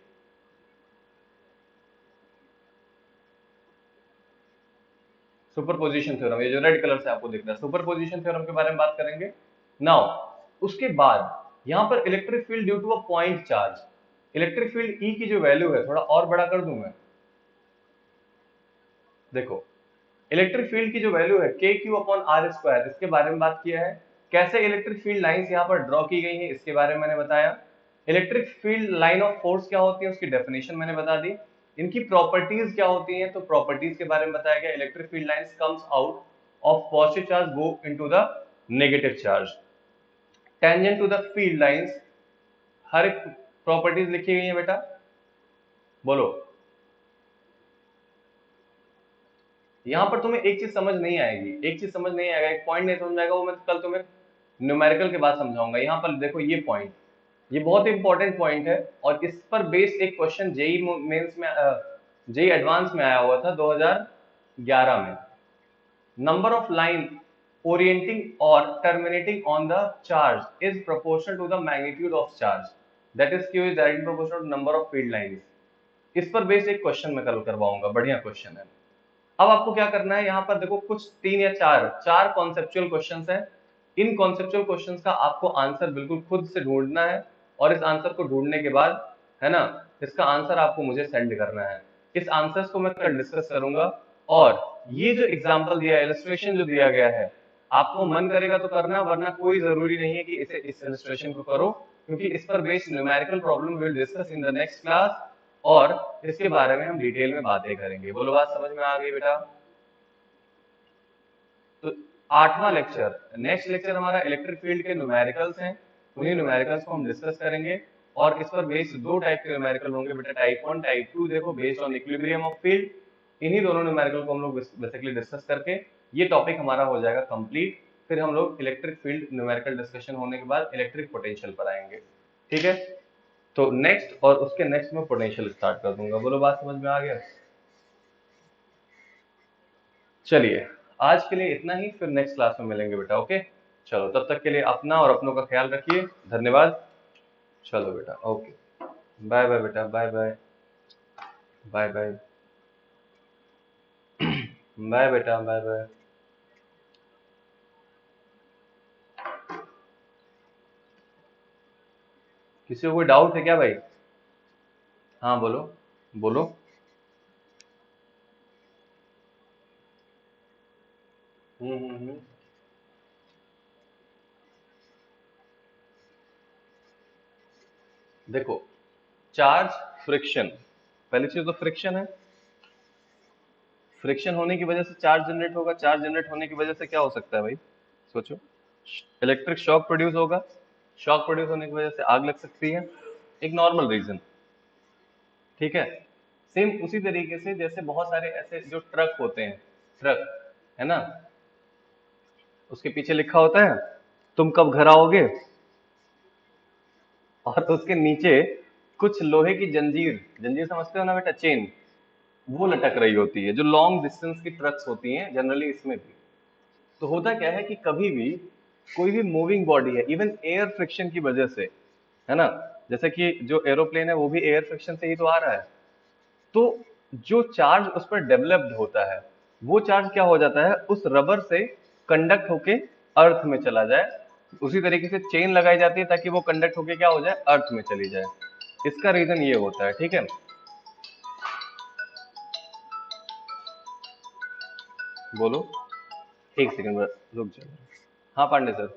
सुपरपोजिशन थ्योरम, ये जो रेड कलर से आपको दिख रहा है, सुपरपोजिशन थ्योरम के बारे में बात करेंगे नाउ। उसके बाद यहाँ पर electric field due to a point charge, electric field E की जो वैल्यू है, थोड़ा और बड़ा कर दूं मैं, देखो इलेक्ट्रिक फील्ड की जो वैल्यू है के क्यू अपॉन आर स्क्वायर, इसके बारे में बात किया है। कैसे इलेक्ट्रिक फील्ड लाइंस यहाँ पर ड्रॉ की गई है इसके बारे में मैंने बताया। Electric field line of force क्या होती है उसकी डेफिनेशन मैंने बता दी। इनकी प्रॉपर्टीज क्या होती हैं, तो प्रॉपर्टीज के बारे में बताया गया। Electric field lines comes out of positive charge go into the negative charge, tangent to the field lines, हर एक प्रॉपर्टीज लिखी गई है बेटा, बोलो। यहाँ पर तुम्हें एक चीज समझ नहीं आएगी, एक पॉइंट नहीं समझ में आएगा, वो मैं कल तुम्हें न्यूमेरिकल के बाद समझाऊंगा। यहाँ पर देखो ये पॉइंट, ये बहुत इंपॉर्टेंट पॉइंट है, और इस पर बेस्ड एक क्वेश्चन जेई मेंस में, जेई एडवांस में आया हुआ था 2011 में। Number of line orienting or terminating on the charge is proportional to the magnitude of charge, that is q is directly proportional to number of field lines। इस पर based एक question मैं कल करवाऊंगा, बढ़िया क्वेश्चन है। अब आपको क्या करना है, यहाँ पर देखो कुछ 3 या 4 कॉन्सेप्चुअल क्वेश्चंस हैं। इन कॉन्सेप्चुअल क्वेश्चंस का आपको आंसर बिल्कुल खुद से ढूंढना है, और इस आंसर को ढूंढने के बाद, है ना, इसका आंसर आपको मुझे सेंड करना है। इस आंसर्स को मैं कल डिस्कस करूंगा, और ये जो एग्जाम्पल दिया है, इलस्ट्रेशन जो दिया गया है, आपको मन करेगा तो करना, वरना कोई जरूरी नहीं है कि इस इलस्ट्रेशन को करो, क्योंकि इस पर based numerical problem will discuss in the next class, और इसके बारे में हम डिटेल में बातें करेंगे। बोलो, बात समझ में आ गई बेटा? तो 8वां लेक्चर, नेक्स्ट लेक्चर हमारा इलेक्ट्रिक फील्ड के न्यूमेरिकल्स हैं, उन्हीं न्यूमेरिकल्स को हम डिस्कस करेंगे, और इस पर बेस्ड 2 टाइप के न्यूमेरिकल होंगे बेटा, टाइप 1 टाइप 2। देखो, based on equilibrium of field, इन्हीं दोनों न्यूमेरिकल को हम लोग बेसिकली डिस्कस करके ये टॉपिक हमारा हो जाएगा कंप्लीट। फिर हम लोग इलेक्ट्रिक फील्ड न्यूमेरिकल डिस्कशन होने के बाद इलेक्ट्रिक पोटेंशियल पर आएंगे, ठीक है? तो नेक्स्ट और उसके नेक्स्ट में पोटेंशियल स्टार्ट कर दूंगा। बोलो, बात समझ में आ गया? चलिए, आज के लिए इतना ही, फिर नेक्स्ट क्लास में मिलेंगे बेटा, ओके? चलो, तब तक के लिए अपना और अपनों का ख्याल रखिए, धन्यवाद। चलो बेटा, ओके, बाय बाय बेटा, bye bye, bye bye, bye बेटा, बाय बाय। किसी को कोई डाउट है क्या भाई? हाँ बोलो, बोलो। हम्म। देखो, चार्ज फ्रिक्शन, पहली चीज तो फ्रिक्शन है। फ्रिक्शन होने की वजह से चार्ज जनरेट होगा, चार्ज जनरेट होने की वजह से क्या हो सकता है भाई? सोचो, इलेक्ट्रिक शॉक प्रोड्यूस होगा, शॉक प्रोड्यूस होने की वजह से आग लग सकती है, एक नॉर्मल रीजन, ठीक है? सेम उसी तरीके से जैसे बहुत सारे ऐसे जो ट्रक होते हैं, ट्रक, है ना, उसके पीछे लिखा होता है तुम कब घर आओगे, और उसके नीचे कुछ लोहे की जंजीर, जंजीर समझते हो ना बेटा, चेन, वो लटक रही होती है, जो लॉन्ग डिस्टेंस की ट्रक्स होती हैं जनरली, इसमें भी। तो होता क्या है कि कभी भी कोई भी मूविंग बॉडी है, इवन एयर फ्रिक्शन की वजह से, है ना, जैसे कि जो एरोप्लेन है वो भी एयर फ्रिक्शन से ही तो आ रहा है, तो जो चार्ज उस पर डेवलप्ड होता है, वो चार्ज क्या हो जाता है, उस रबर से कंडक्ट होके अर्थ में चला जाए। उसी तरीके से चेन लगाई जाती है ताकि वो कंडक्ट होके क्या हो जाए, अर्थ में चली जाए। इसका रीजन ये होता है, ठीक है? बोलो, एक सेकंड रुक जाओ। हाँ पांडे सर,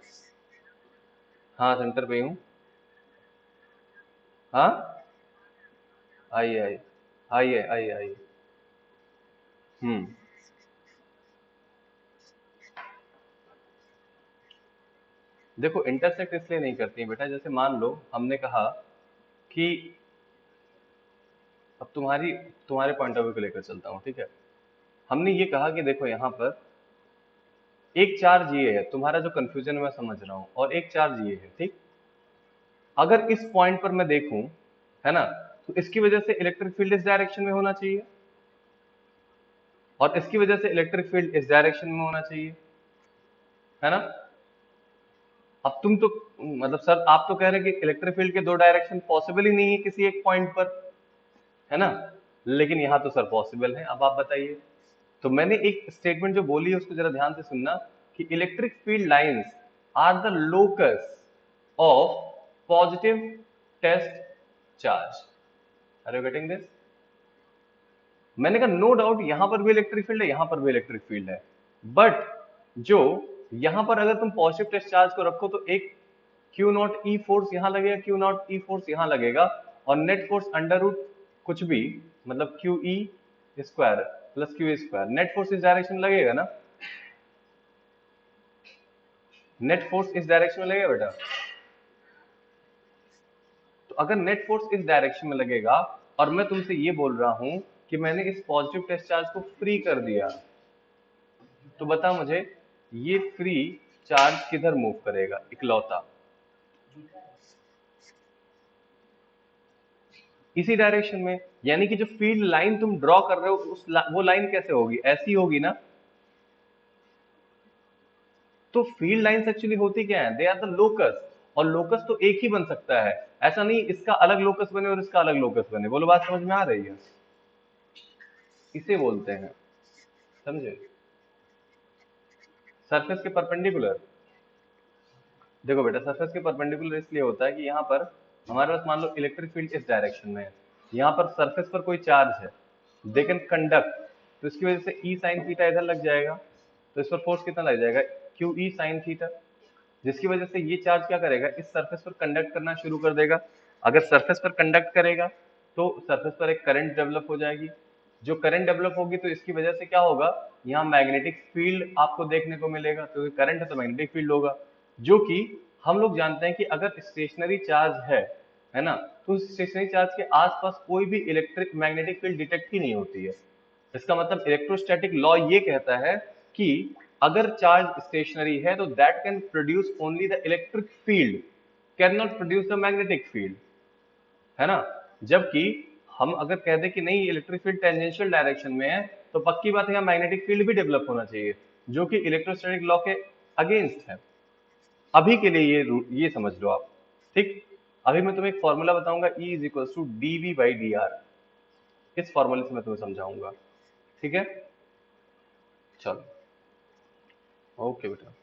हाँ सेंटर पे ही हूँ। हाँ, आइए आइए, आइए आइए आइए। हम्म। देखो, इंटरसेक्ट इसलिए नहीं करती है बेटा, जैसे मान लो हमने कहा कि, अब तुम्हारे पॉइंट ऑफ व्यू को लेकर चलता हूँ, ठीक है? हमने ये कहा कि देखो यहाँ पर एक चार्ज ये है, तुम्हारा जो कंफ्यूजन मैं समझ रहा हूँ, और एक चार्ज ये है, ठीक? अगर इस पॉइंट पर मैं देखूं, है ना, तो इसकी वजह से इलेक्ट्रिक फील्ड इस डायरेक्शन में होना चाहिए, और इसकी वजह से इलेक्ट्रिक फील्ड इस डायरेक्शन में होना चाहिए, है ना? अब तुम तो, मतलब सर आप तो कह रहे हैं कि इलेक्ट्रिक फील्ड के 2 डायरेक्शन पॉसिबल ही नहीं है किसी एक पॉइंट पर, है ना? लेकिन यहाँ तो सर पॉसिबल है। अब आप बताइए। तो मैंने एक स्टेटमेंट जो बोली है उसको जरा ध्यान से सुनना, कि electric field lines are the locus of positive test charge. Are you getting this? मैंने कहा नो डाउट यहां पर भी इलेक्ट्रिक फील्ड है, यहां पर भी इलेक्ट्रिक फील्ड है, बट जो यहां पर अगर तुम पॉजिटिव टेस्ट चार्ज को रखो तो एक क्यू नॉट ई फोर्स यहां लगेगा, क्यू नॉट ई फोर्स यहां लगेगा, और नेट फोर्स अंडर रूट कुछ भी, मतलब Q E square plus Q square, net force इस डायरेक्शन में लगेगा ना, नेट फोर्स इस डायरेक्शन में लगेगा बेटा। तो अगर नेट फोर्स इस डायरेक्शन में लगेगा, और मैं तुमसे ये बोल रहा हूं कि मैंने इस पॉजिटिव टेस्ट चार्ज को फ्री कर दिया, तो बता मुझे ये फ्री चार्ज किधर मूव करेगा इकलौता? इसी डायरेक्शन में। यानी कि जो फील्ड लाइन तुम ड्रॉ कर रहे हो वो लाइन कैसे होगी? ऐसी होगी ना। तो फील्ड लाइंस एक्चुअली होती क्या है? They are the locus. और लोकस तो एक ही बन सकता है, ऐसा नहीं इसका अलग लोकस बने और इसका अलग लोकस बने। बोलो बात समझ में आ रही है? इसे बोलते हैं, समझे, सरफेस के परपेंडिकुलर। देखो बेटा, सरफेस के परपेंडिकुलर इसलिए होता है कि यहाँ पर हमारे पास मान लो इलेक्ट्रिक फील्ड इस डायरेक्शन में है, यहाँ पर सरफेस पर कोई चार्ज है, दे कैन कंडक्ट, तो इसकी वजह से ई साइन थीटा इधर लग जाएगा, तो इस पर फोर्स कितना लग जाएगा? क्यू ई साइन थीटा, जिसकी वजह से ये चार्ज क्या करेगा? इस सरफेस पर कंडक्ट करना शुरू कर देगा। अगर सरफेस पर कंडक्ट करेगा तो सरफेस पर एक करंट डेवलप हो जाएगी। जो करंट डेवलप होगी तो इसकी वजह से क्या होगा? यहाँ मैग्नेटिक फील्ड आपको देखने को मिलेगा, तो करंट है तो मैग्नेटिक फील्ड होगा, जो कि हम लोग जानते हैं कि अगर स्टेशनरी चार्ज है ना, तो स्टेशनरी चार्ज के आसपास कोई भी इलेक्ट्रिक मैग्नेटिक फील्ड डिटेक्ट ही नहीं होती है। इसका मतलब इलेक्ट्रोस्टैटिक लॉ ये कहता है कि अगर चार्ज स्टेशनरी है तो that can produce only the electric field, can not produce the magnetic field, है ना। जबकि हम अगर कह दें कि नहीं इलेक्ट्रिक फील्ड टेंजेंशियल डायरेक्शन में है, तो पक्की बात है यहाँ मैग्नेटिक फील्ड भी डेवलप होना चाहिए, जो कि इलेक्ट्रोस्टैटिक लॉ के अगेंस्ट है। अभी के लिए ये समझ लो आप, ठीक। अभी मैं तुम्हें एक फॉर्मूला बताऊंगा, E is equal to dV/dr। इस फॉर्मूले से मैं तुम्हें समझाऊंगा, ठीक है। चलो, ओके बेटा।